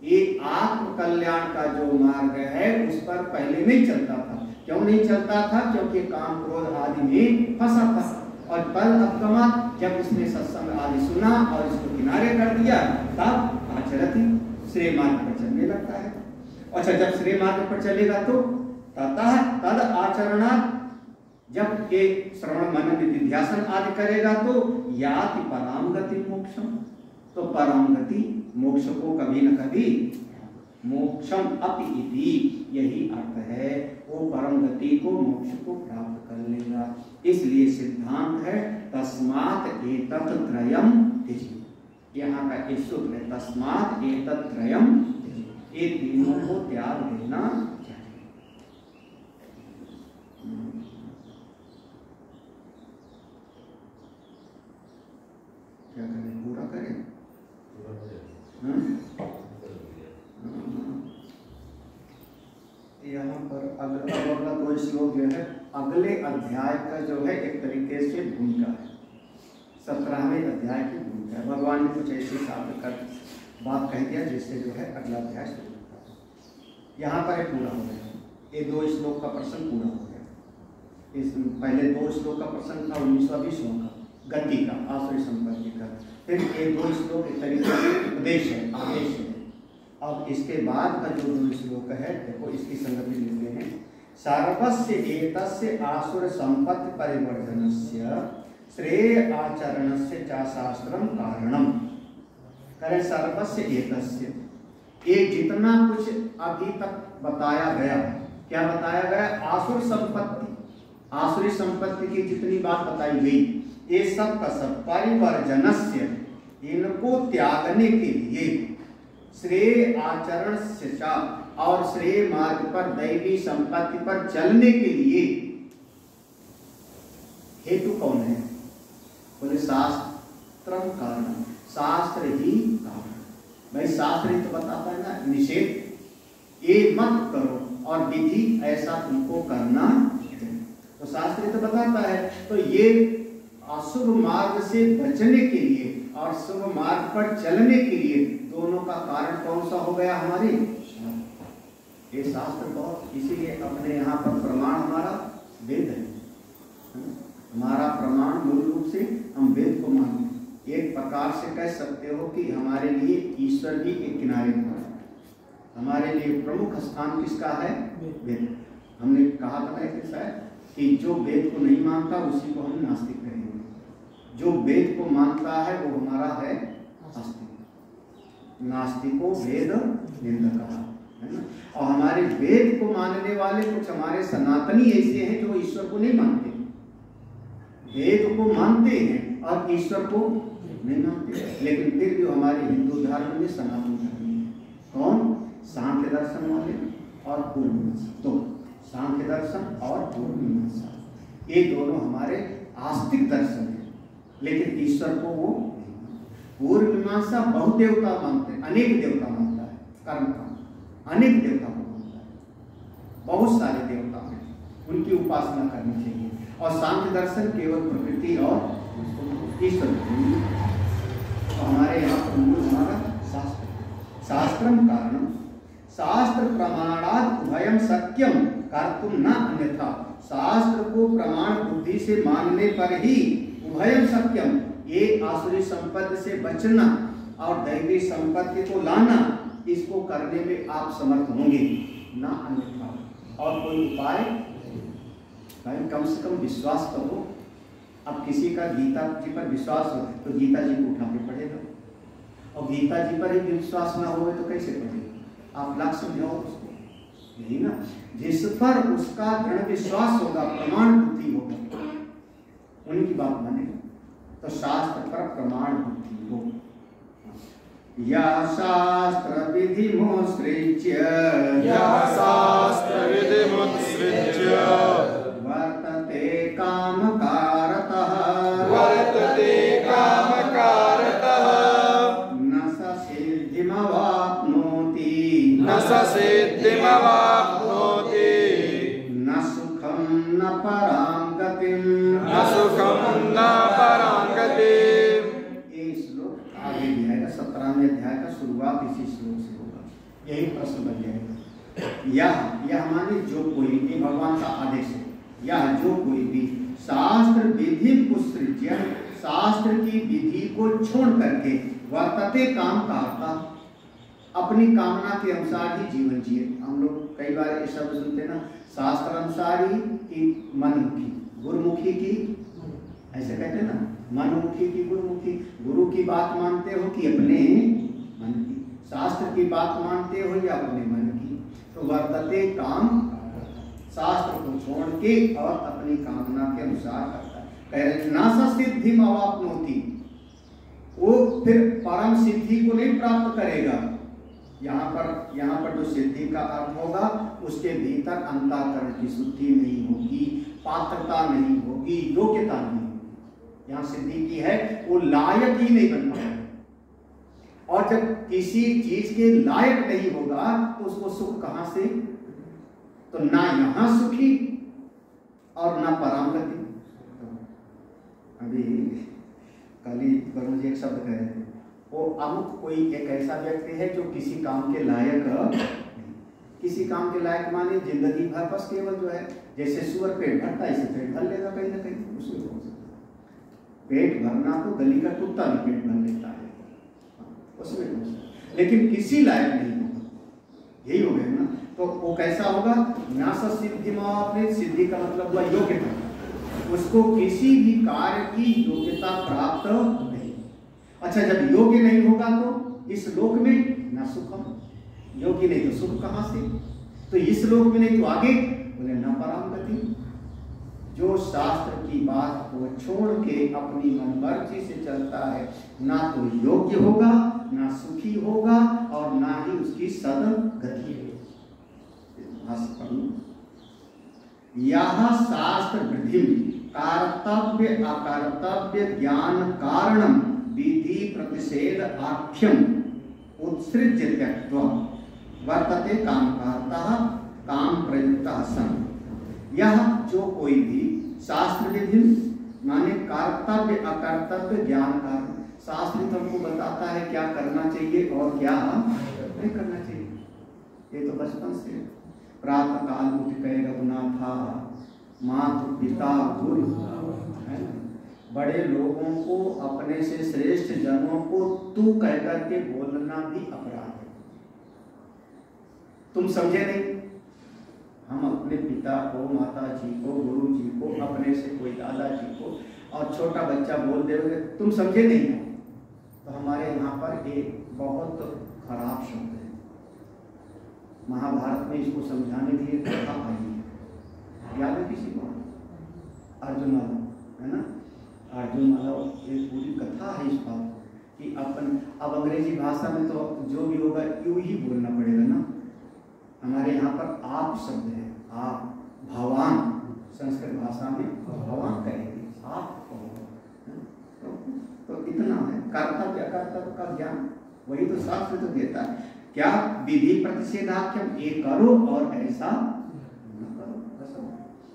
ये आत्म कल्याण का जो मार्ग है उस पर पहले नहीं चलता था। क्यों नहीं चलता था? क्योंकि काम, क्रोध आदि में फंसा था। और तद अपगमत्, जब इसने सत्संग आदि सुना और इसको किनारे कर दिया, तब आचरति, श्रेय मार्ग पर चलने लगता है। अच्छा, जब श्रेय मार्ग पर चलेगा तो ततः तद आचरणात्, जब ये श्रवण मनन निधिध्यासन आदि करेगा तो याति पराम गति मोक्षम, तो परम गति मोक्ष को कभी न कभी, मोक्षम अपि इति, यही अर्थ है, वो परम गति को, मोक्ष को प्राप्त कर लेगा। इसलिए सिद्धांत है तस्मात् एतत् त्रयम् त्यजेत्। यहाँ का एक सूत्र है, तस्मात् एतत् त्रयम् त्यजेत्, ये तीनों को त्याग देना चाहिए। क्या करें? पूरा करें। यहाँ पर अगला कोई श्लोक जो है अगले अध्याय का जो है एक तरीके से भूमिका है, 17वें अध्याय की भूमिका है। भगवान ने कुछ ऐसी साथ कर बात कह दिया जिससे जो है अगला अध्याय शुरू होता है। यहाँ पर ये पूरा हो गया, ये 2 श्लोक का प्रसंग पूरा हो गया। इस पहले 2 श्लोक का प्रसंग था 19-20 का गति का, आसुरी संपत्ति का। फिर ये 2 श्लोक एक तरीके से उपदेश है, आदेश है। अब इसके बाद का जो 2 श्लोक है, देखो इसकी संगति लिखते हैं। सर्वस्य एतस्य आसुर संपत्ति परिवर्धनस्य श्रेय आचरणस्य च शास्त्रम कारणम। करे सर्वस्य एतस्य, ये जितना कुछ अभी तक बताया गया, क्या बताया गया? आसुर संपत्ति, आसुरी संपत्ति की जितनी बात बताई गई, ये सब का सब परिवर्जनस्य, इनको त्यागने के लिए, श्रेय आचरण से और श्रेय मार्ग पर दैवी संपत्ति पर चलने के लिए हेतु कौन है? बोले शास्त्रम कारण, शास्त्र ही कारण। भाई शास्त्र ही तो बताता है ना निषेध, ये मत करो और विधि ऐसा तुमको करना, तो शास्त्र तो बताता है। तो ये अशुभ मार्ग से बचने के लिए और शुभ मार्ग पर चलने के लिए दोनों का कारण कौन सा हो गया? हमारे ये शास्त्र बहुत, इसीलिए अपने यहाँ पर प्रमाण हमारा वेद है। हमारा प्रमाण मूल रूप से हम वेद को मानते हैं। एक प्रकार से कह सकते हो कि हमारे लिए ईश्वर भी एक किनारे पर है। हमारे लिए प्रमुख स्थान किसका है? वेद। हमने कहा था ना कि जो वेद को नहीं मानता उसी को हम नास्तिक कहेंगे, जो वेद को मानता है वो हमारा है आस्तिक। नास्तिको वेद निंदक है ना। और हमारे वेद को मानने वाले कुछ हमारे सनातनी ऐसे हैं जो ईश्वर को नहीं मानते, वेद को मानते हैं और ईश्वर को नहीं मानते, लेकिन फिर भी हमारे हिंदू धर्म में सनातन धर्म है। कौन? सांख्य दर्शन वाले और पूर्व मीमांसा। तो सांख्य दर्शन और पूर्व मीमांसा, ये दोनों हमारे आस्तिक दर्शन है, लेकिन ईश्वर को वो पूर्व मीमांसा बहुत देवता मानते हैं, अनेक देवता मानता है, कर्म का अनेक देवता को मानता है, बहुत सारे देवता हैं, उनकी उपासना करनी चाहिए। और सांख्य दर्शन केवल प्रकृति और ईश्वर। तो हमारे यहाँ पर मूल हमारा शास्त्र, शास्त्रम कारणम, शास्त्र प्रमाणात् उभयम सत्यम कर्तुम न अन्यथा। शास्त्र को प्रमाण बुद्धि से मानने पर ही उभयम सत्यम, ये आसुरी संपत्ति से बचना और दैवी संपत्ति को लाना, इसको करने में आप समर्थ होंगे, ना अन्यथा। और कोई उपाय भाई, कम से कम विश्वास करो। अब किसी का गीता जी पर विश्वास हो तो गीता जी को उठा के पढ़ेगा, और गीता जी पर ही विश्वास ना हो तो कैसे पढ़ेगा? आप लाख समझाओ उसको, यही ना। जिस पर उसका दृढ़ विश्वास होगा, प्रमाण बुद्धि होगा, उनकी बात मानेगा। तो शास्त्र पर प्रमाण बुद्धि हो। या शास्त्र विधि मुत्सृज्य, या शास्त्र विधि मुत्सृज्य वर्तते कामकारतः, वर्तते कामकारतः न स सिद्धिमवाप्नोति, न स सिद्धिमवाप्नोति, न सुखं न परां गतिं, न सुखं न परां गतिम्। ये श्लोक आगे भी आएगा, 17वें अध्याय का शुरुआत इसी श्लोक से होगा, यही प्रश्न बन जाएगा। यह माने जो कोई भी, भगवान का आदेश है, यह जो कोई भी शास्त्र विधि उत्सृज्य, शास्त्र की विधि को छोड़ करके वर्तते काम करता, अपनी कामना के अनुसार ही जीवन जिए। हम लोग कई बार ये शब्द सुनते ना, शास्त्र अनुसारी की मनमुखी, गुरुमुखी की, ऐसे कहते हैं ना, मनमुखी की गुरुमुखी। गुरु की बात मानते हो कि अपने मन की, शास्त्र की बात मानते हो या अपने मन की। तो वर्तते काम, शास्त्र को छोड़ के और अपनी कामना के अनुसार करता है। कह रहे नासा सिद्धि अवाप्नोति, वो फिर परम सिद्धि को नहीं प्राप्त करेगा। यहाँ पर जो सिद्धि का अर्थ होगा, उसके भीतर अंतःकरण की शुद्धि नहीं होगी, पात्रता नहीं होगी, योग्यता नहीं होगी। यहाँ सिद्धि की है, वो लायक ही नहीं बन पाएगा। और जब किसी चीज के लायक नहीं होगा तो उसको सुख कहां से? तो ना यहां सुखी और ना परामगति। अभी कल ही वरुण जी एक शब्द कह रहे थे, वो अमुक कोई एक ऐसा व्यक्ति है जो किसी काम के लायक नहीं। किसी काम के लायक माने जिंदगी भर बस केवल जो है, जैसे सुअर पेट भरता है ऐसे पेट भर लेगा कहीं ना कहीं, उसमें हो सकता। पेट भरना तो गली का कुत्ता भी पेट भर लेता है, उसमें हो सकता, लेकिन किसी लायक नहीं होगा। यही हो गया ना। तो वो कैसा होगा? ना सिद्धि में, सिद्धि का मतलब हुआ योग्यता, उसको किसी भी कार्य की योग्यता प्राप्त नहीं। अच्छा, जब योग्य नहीं होगा तो इस लोक में ना सुखम, योग्य नहीं तो सुख कहां से? तो इस लोक में नहीं तो आगे बोले न परामगति। जो शास्त्र की बात को छोड़ के अपनी मनमर्जी से चलता है, ना तो योग्य होगा, ना सुखी होगा, और ना ही उसकी सदगति है। यह शास्त्र विधि कर्तव्य अकर्तव्य ज्ञान कारणम विधि प्रतिषेध आख्यम उत्सृज्य त्यक्त्वा वर्तते कामकारता काम प्रयुक्ता सन। यह जो कोई भी शास्त्र विधि माने कर्तव्य अकर्तव्य ज्ञान कारण, शास्त्र तुमको बताता है क्या करना चाहिए और क्या नहीं करना चाहिए। ये तो बचपन से प्रातः काल उठ के रघुनाथा मातु पिता गुरु है, बड़े लोगों को अपने से श्रेष्ठ जनों को तू कहकर के बोलना भी अपराध है। तुम समझे नहीं? हम अपने पिता को, माता जी को, गुरु जी को, अपने से कोई दादाजी को, और छोटा बच्चा बोल देंगे तुम समझे नहीं हो, तो हमारे यहाँ पर एक बहुत खराब शब्द है। महाभारत में इसको समझाने के लिए कथा आई है, याद है किसी को? अर्जुन माधव है ना, अर्जुन माधव एक पूरी कथा है इस बात कि अपन, अब अंग्रेजी भाषा में तो जो भी होगा यूं ही बोलना पड़ेगा ना। हमारे यहाँ पर आप शब्द है, आप, भगवान, संस्कृत भाषा में भगवान कहेंगे, आप तो इतना है। कर्तव्य अकर्तव्य का ज्ञान वही तो शास्त्र तो देता है। क्या विधि प्रतिषेधाख्यम, ये करो और ऐसा न करो,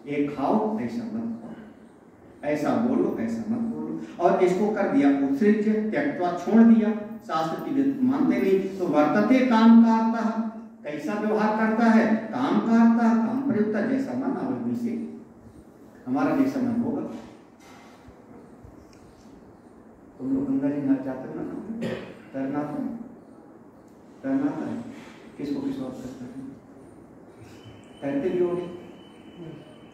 ये खाओ ऐसा मत खाओ, ऐसा बोलो ऐसा मत बोलो, और इसको कर दिया उत्सृज्य त्यक्त्वा, छोड़ दिया, शास्त्र की मानते नहीं। तो वर्तते काम करता, कैसा व्यवहार करता है? काम करता, काम प्रयुक्त, जैसा मन आवे वैसे हमारा जैसा मन होगा। तुम लोग गंगा जी नहा जाते हो ना, तैरना तो तैरना है, किसको किस बात करते हैं? तैरते भी होंगे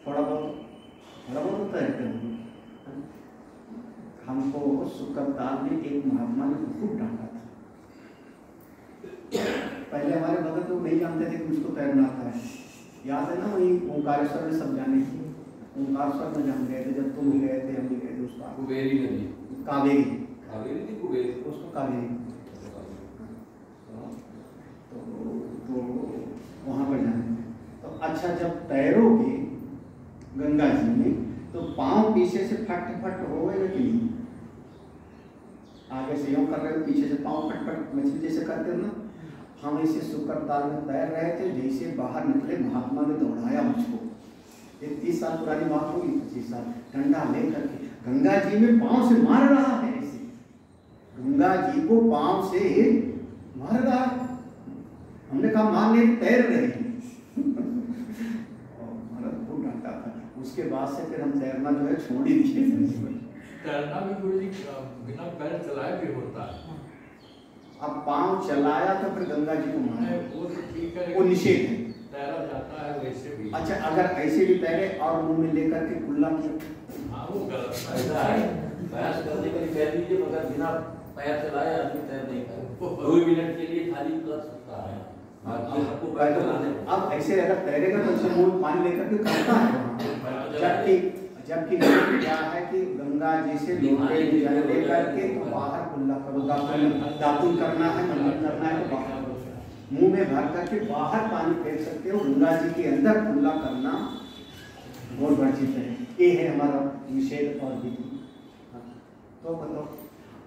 थोड़ा बहुत तैरते होंगे। हमको सुकरताल में एक महात्मा ने खूब डांटा था। पहले हमारे भगत लोग नहीं जानते थे कि मुझको तैरना आता है। याद है ना, वही ओंकारेश्वर में सब जाने थी, ओंकारेश्वर में जान गए थे, जब तुम भी गए थे हम भी गए थे। उसका कुबेरी नदी, कावेरी थी कुबेरी, उसको कावेरी, तो वहाँ पर जाने। तो अच्छा, जब तैरोगे गंगा जी में तो पाँव पीछे से फट फट हो गए कि नहीं? आगे से यूँ कर रहे हो, पीछे से पाँव फट फट मछली जैसे करते हो ना। हम ऐसे सुकरताल में तैर रहे थे, जैसे बाहर निकले महात्मा ने दौड़ाया मुझको। 30 साल पुरानी बात होगी, 25 साल, डंडा लेकर के गंगा जी में पाँव से मार रहा है, ऐसे गंगा जी को पाँव से मार रहा है। हमने कहा मारने तैर रहे हैं और महाराज खूब डांटा था। उसके बाद से फिर हम तैरना जो है छोड़ ही दिए। तैरना भी गुरु जी बिना पैर चलाए भी होता है। अब पाँव चलाया तो फिर गंगा जी को मारे, वो ठीक है, वो निषेध है। तैरा जाता है वैसे भी। अच्छा, अगर ऐसे भी तैरे और मुंह में लेकर के कुल्ला किया, हाँ वो गलत ऐसा है। प्रयास करने के लिए कह दीजिए, मगर बिना पैर चलाए आदमी तैर नहीं कर 2 मिनट के लिए खाली कर सकता है। अब ऐसे अगर तैरेगा तो उसे मुंह पानी लेकर के करता है। जबकि क्या है कि गंगा जी से लोटे लेकर के तो बाहर कुल्ला करो, दातुन करना है, मंडन करना है तो बाहर मुंह में भर करके बाहर पानी फेंक सकते हो। गंगा जी के अंदर कुल्ला करना बहुत वर्जित है। ये है हमारा निषेध और विधि। तो बताओ,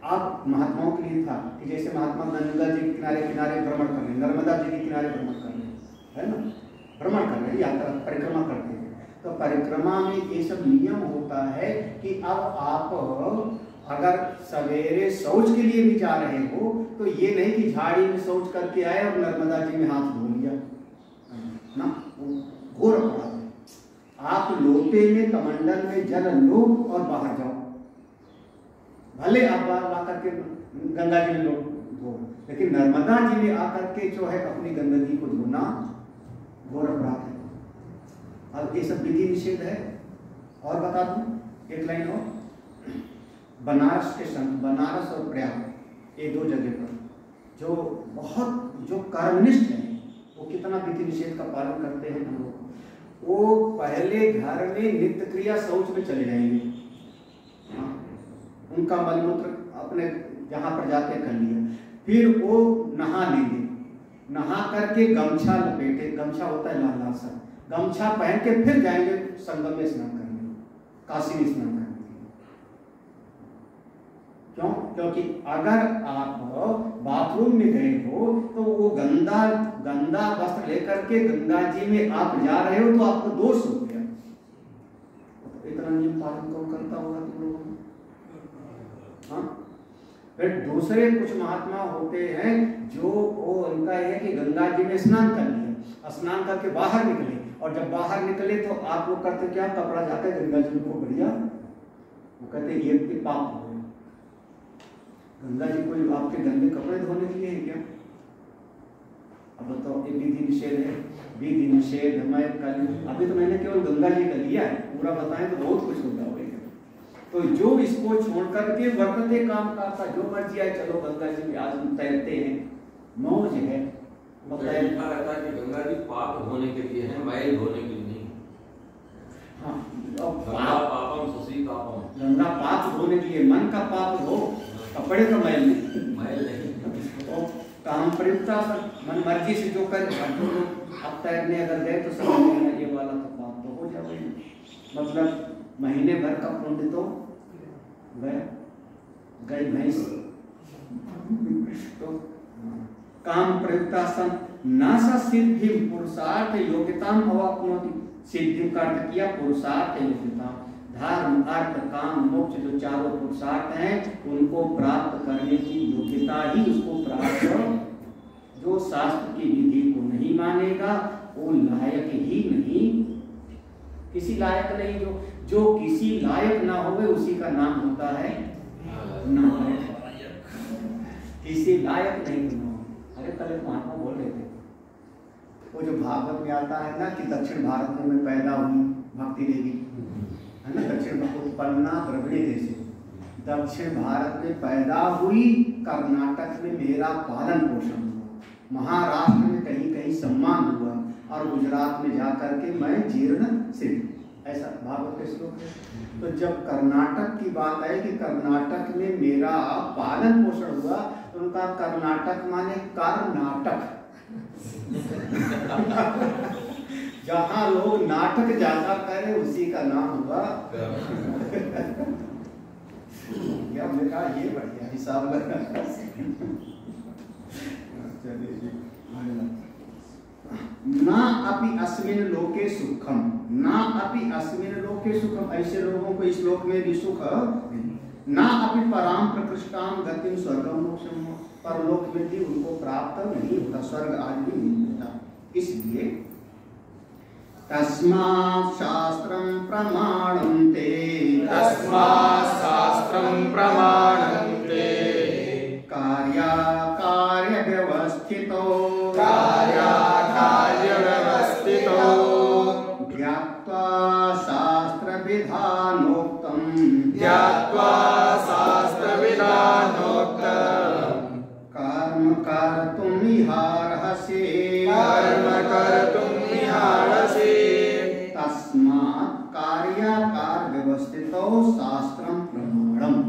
अब महात्माओं के लिए था कि जैसे महात्मा गंगा जी के किनारे किनारे भ्रमण कर रहे, नर्मदा जी के किनारे भ्रमण कर रहे, है ना, भ्रमण कर रहे, यात्रा परिक्रमा करते हैं। तो परिक्रमा में ये सब नियम होता है कि अब आप अगर सवेरे शौच के लिए भी जा रहे हो तो ये नहीं कि झाड़ी में शौच करके आए और नर्मदा जी में हाथ धो लिया ना, घोर अपराध है। आप लोटे में कमंडल में जल लो और बाहर जाओ, भले आप ला करके गंगा जी में लो धो, लेकिन नर्मदा जी में आकर के जो है अपनी गंदगी को धोना घोर अपराध है। अब ये सब विधि निषेध है। और बता दूं एक लाइन और, बनारस के संत, बनारस और प्रयाग ये दो जगह पर जो बहुत जो कर्मनिष्ठ हैं वो कितना विधि निषेध का पालन करते हैं हम लोग, वो पहले घर में नित्य क्रिया शौच में चले जाएंगे, उनका मलमूत्र अपने जहाँ पर जाके कर लिया, फिर वो नहा लेंगे, नहा करके गमछा लपेटे, गमछा होता है लाल लाल सा, गमछा पहन के फिर जाएंगे संगम में स्नान करने, काशी में स्नान करने। क्यों? क्योंकि अगर आप बाथरूम में गए हो तो वो गंदा वस्त्र लेकर के गंगा जी में आप जा रहे हो तो आपको दोष हो गया। इतना नियम पालन कौन करता होगा तुम लोगों में? हाँ, फिर दूसरे कुछ महात्मा होते हैं जो वो उनका है कि गंगा जी में स्नान कर लिया, स्नान करके बाहर निकले, और जब बाहर निकले तो आप लोग करते क्या, कपड़ा जाकर गंगा जी को बढ़िया, वो कहते ये पाप हो गया। गंगा जी कोई आपके गंदे कपड़े धोने के लिए है क्या? अब बताओ, ये विधि निषेध है। विधि निषेध मैं कल, अभी तो मैंने केवल गंगा जी का लिया है, पूरा बताएं तो बहुत कुछ होगा। तो जो इसको छोड़ करके वर्तते काम करता, जो मर्जी आए चलो गंगा जी में आज हम तैरते हैं, मौज है। लिखा रहता है कि गंगा जी पाप धोने के लिए है, मैल धोने के लिए नहीं। हाँ, गंगा पापम सुसी पापम, गंगा पाप धोने के लिए, मन का पाप धो, कपड़े का मैल नहीं, मैल नहीं। तो काम प्रयुक्ता मन मर्जी से जो कर, अब तैरने अगर गए तो समझ लेना ये वाला तो पाप तो हो जाएगा, मतलब महीने भर का पुण्य तो गया, गई भैंस। तो काम प्रयुक्ता सन न स सिद्धि पुरुषार्थ योग्यताम अवाप्नोति, सिद्धि का अर्थ किया पुरुषार्थ योग्यता, धर्म अर्थ काम मोक्ष जो चारों पुरुषार्थ हैं उनको प्राप्त करने की योग्यता ही उसको प्राप्त हो। जो शास्त्र की विधि को नहीं मानेगा वो लायक ही नहीं, किसी लायक नहीं, जो किसी लायक ना होवे उसी का नाम होता है नालायक, किसी लायक नहीं होना। अरे कल महात्मा बोल रहे थे, वो जो भागवत में आता है ना कि दक्षिण भारत में पैदा हुई भक्ति देवी, है ना, दक्षिण उत्पन्ना द्रविड़ी देश, दक्षिण भारत में पैदा हुई, कर्नाटक में मेरा पालन पोषण हुआ, महाराष्ट्र में कहीं कहीं सम्मान हुआ, और गुजरात में जाकर के मैं जीर्ण सिद्ध, ऐसा भागवत के श्लोक है। तो जब कर्नाटक की बात आई कि कर्नाटक में मेरा पालन पोषण हुआ, तो उनका कर्नाटक माने कर्नाटक जहाँ लोग नाटक ज्यादा करे उसी का नाम हुआ। क्या हमने कहा ये बढ़िया हिसाब लगा। ना अपि अस्मिन लोके सुखम, ना अपि अस्मिन लोके सुखम, ऐसे लोगों को इस लोक में भी सुख, ना अपि पराम प्रकृष्टाम गतिम स्वर्गम मोक्षम, परलोक में भी उनको प्राप्त नहीं होता, स्वर्ग आज भी नहीं मिलता। इसलिए तस्मात् शास्त्रं प्रमाणं ते, तस्मात् शास्त्रं प्रमाणं ते, कार्य व्यवस्थितो, कार्य व्यवस्थितो, ज्ञात्वा शास्त्र विधानोक्तं, ज्ञात्वा शास्त्र विधानोक्तं, कर्म कर्तुम् इहार्हसि, कर्म कर्तुम् इहार्हसि, तस्मात् कार्याकार व्यवस्थितो शास्त्रं प्रमाणम,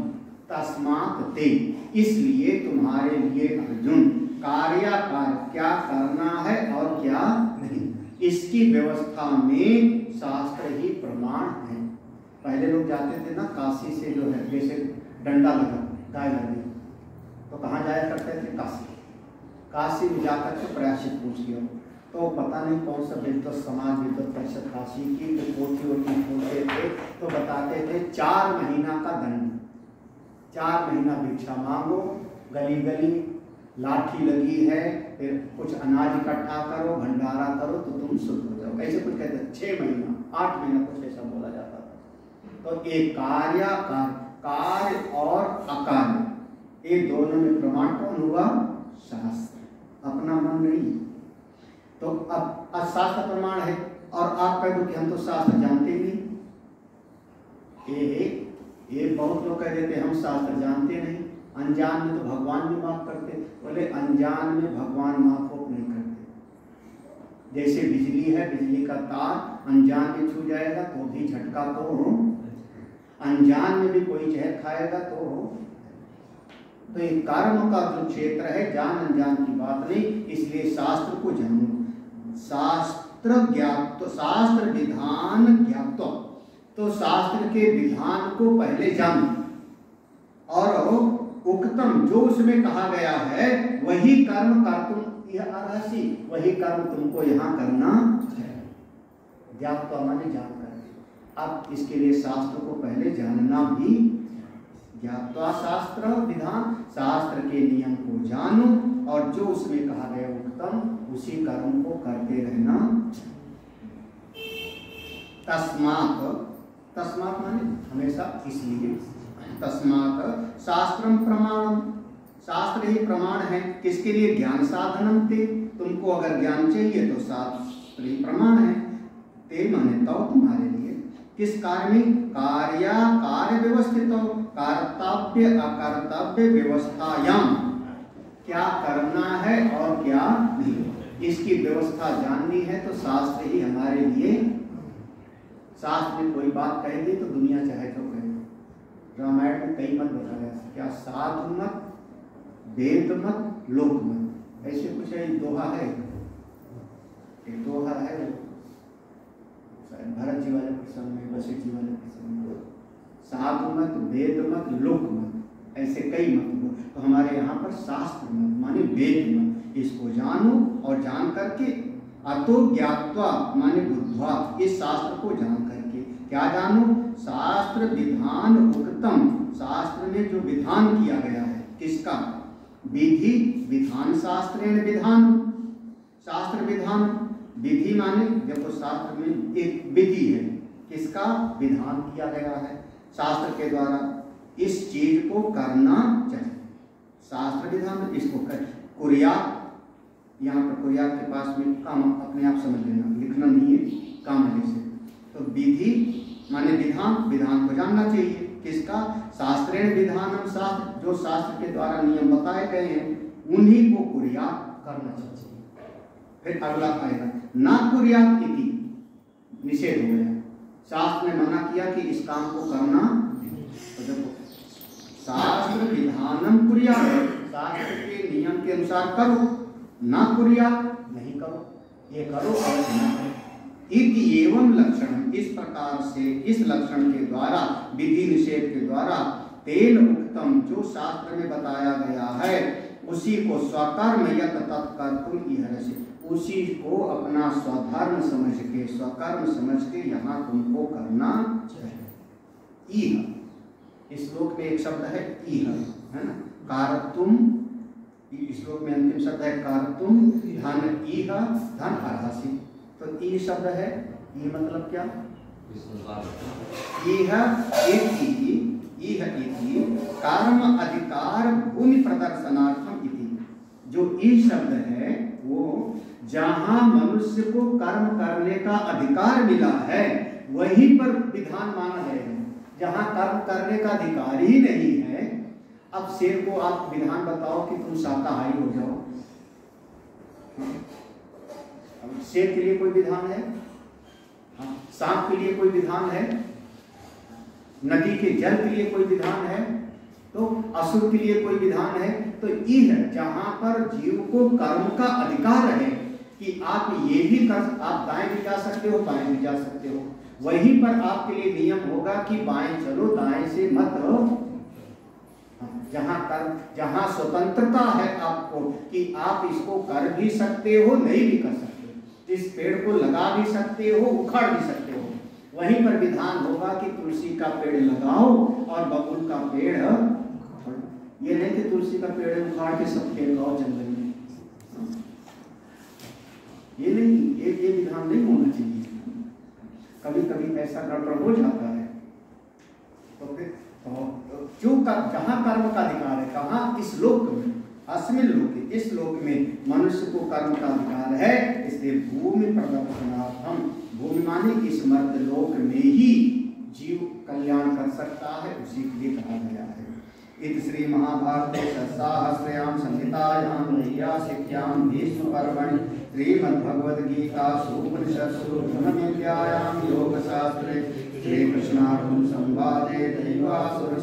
तस्मात् ते, इसलिए तुम्हारे लिए अर्जुन कार्याकार क्या करना है और क्या नहीं, इसकी व्यवस्था में शास्त्र ही प्रमाण है। पहले लोग जाते थे ना काशी से, जो है जैसे डंडा लगा गाय लगी, कहाँ जाया करते थे? काशी। काशी में जाकर के प्रयासित पूछ लिया, तो पता नहीं कौन सा विद्वत समाज विद्वत परिषद काशी की जो पोथी वोथी खोलते थे, तो बताते थे 4 महीना का दंड, 4 महीना भिक्षा मांगो, गली गली लाठी लगी है, फिर कुछ अनाज इकट्ठा करो, भंडारा करो तो तुम शुद्ध हो जाओ, ऐसे कुछ कहते। 6 महीना 8 महीना कुछ ऐसा बोला जाता था। तो एक कार्य और अकार्य, ये दोनों में प्रमाण कौन हुआ? शास्त्र, अपना मन नहीं। तो अब शास्त्र प्रमाण है, और आप कह दो कि हम तो शास्त्र जानते ही नहीं। ये बहुत लोग कह देते हम शास्त्र जानते नहीं, अनजान में तो भगवान भी माफ करते। बोले अनजान में भगवान माफ नहीं करते। जैसे बिजली है, बिजली का तार अनजान में छू जाएगा तो भी झटका तो हो, अनजान में भी कोई जहर खाएगा तो हो। तो ये कर्म का जो क्षेत्र है, जान अनजान की बात नहीं, इसलिए शास्त्र को जानो। शास्त्र ज्ञात, शास्त्र विधान ज्ञात, तो शास्त्र के विधान को पहले जानो, और उक्तम जो उसमें कहा गया है वही कर्म कर तुम यह अर्हसि, वही कर्म तुमको यहाँ करना है। ज्ञात माने जानकर। अब इसके लिए शास्त्र को पहले जानना भी, ज्ञात्वा शास्त्र विधान, शास्त्र के नियम को जानो, और जो उसमें कहा गया उत्तम उसी कर्म को करते रहना। तस्मात्, तस्मात् माने हमेशा, इसलिए। तस्मात् शास्त्रम प्रमाणम, शास्त्र ही प्रमाण है। किसके लिए? ज्ञान साधनम ते, तुमको अगर ज्ञान चाहिए तो शास्त्र ही प्रमाण है। ते माने तो तुम्हारे लिए। किस कार्य में? कार्य व्यवस्थित, कर्तव्य अकर्तव्य व्यवस्थायाम, क्या करना है और क्या नहीं, इसकी व्यवस्था जाननी है। तो शास्त्र ही हमारे लिए। शास्त्र में कोई बात कह दी तो दुनिया चाहे तो कहे। रामायण में कई मत बताया, क्या साधु मत, वेद मत, लोक मत, ऐसे कुछ है। दोहा है, एक दोहा है भरत जी वाले प्रसंग में, वशिष्ठ जी वाले प्रसंग में, साधु मत, वेद मत, लोक मत, ऐसे कई मत हो। तो हमारे यहाँ पर शास्त्र मत माने वेद मत, इसको जानो, और जान करके अतो ज्ञात्वा माने बुद्ध्वा, इस शास्त्र को जान करके क्या जानो? शास्त्र विधान उक्तम, शास्त्र में जो विधान किया गया है, किसका? विधि विधान, शास्त्रेण विधान, शास्त्र विधान। विधि माने देखो शास्त्र में एक विधि है, किसका? विधान किया गया है शास्त्र के द्वारा, इस चीज को करना चाहिए। शास्त्र विधान इसको कर कुरिया, यहाँ पर कुरिया के पास में काम अपने आप समझ लेना, लिखना नहीं है, काम है से। तो विधि माने विधान, विधान को जानना चाहिए। किसका? शास्त्रेण विधानम, शास्त्र जो शास्त्र के द्वारा नियम बताए गए हैं उन्हीं को कुरिया करना चाहिए। फिर अगला आएगा ना कुरियात इति, निषेध हो गया। शास्त्र ने मना किया कि इस काम को करना, तो देखो शास्त्र विधानम कुरियात, शास्त्र के नियम के अनुसार करो, ना कुरियात नहीं करो, ये करो और ना करो। इति एवं लक्षण, इस प्रकार से, इस लक्षण के द्वारा, विधि निषेध के द्वारा, तेन उक्तम जो शास्त्र में बताया गया है उसी को स्वकर्म यत तत्कर्तुम इहरसि, उसी को अपना स्वधर्म समझ के, स्वकर्म समझ के यहाँ तुमको करना चाहिए। इह, इस श्लोक में एक शब्द है इह, है ना, कारतुम, इस श्लोक में अंतिम शब्द है कारतुम, धन इह, धन अर्हसि। तो ई शब्द है, ये मतलब क्या? इह इति कर्म अधिकार भूमि प्रदर्शनार्थम इति, जो ई शब्द है वो जहां मनुष्य को कर्म करने का अधिकार मिला है वहीं पर विधान माना जाएगा। जहां कर्म करने का अधिकार ही नहीं है, अब शेर को आप विधान बताओ कि तुम शाकाहारी हो जाओ, शेर के लिए कोई विधान है? सांप के लिए कोई विधान है? नदी के जल के लिए कोई विधान है? तो असुर के लिए कोई विधान है? तो ये है जहां पर जीव को कर्म का अधिकार है कि आप ये भी कर, आप दाएं भी जा सकते हो, बाएं भी जा सकते हो, वहीं पर आपके लिए नियम होगा कि बाएं चलो, दाएं से मत हो। जहाँ स्वतंत्रता है आपको कि आप इसको कर भी सकते हो, नहीं भी कर सकते, इस पेड़ को लगा भी सकते हो, उखाड़ भी सकते हो, वहीं पर विधान होगा कि तुलसी का पेड़ लगाओ और बबूल का पेड़ उखाड़ो। ये नहीं कि तुलसी का पेड़ उखाड़ के सब पेड़ लगाओ जंगल में, ये नहीं, ये विधान नहीं होना चाहिए। कभी कभी ऐसा गड़बड़ हो जाता है तो फिर क्यों जहाँ कर्म का अधिकार है, कहाँ इस लोक में, अस्मिन लोके, इस लोक में मनुष्य को कर्म का अधिकार है, इसलिए भूमि प्रदर्शनार्थम, भूमि माने इस मर्द लोक में ही जीव कल्याण कर सकता है, उसी के लिए कहा गया है। इत श्री महाभारते षट्सहस्रयां संहितायां नैयायिक्यां भीष्म पर्वणि श्रीमद्भगवद गीतासु उपनिषत्सु ब्रह्म विद्यायां योगशास्त्रे श्री कृष्णार्जुन संवादे दैवासुर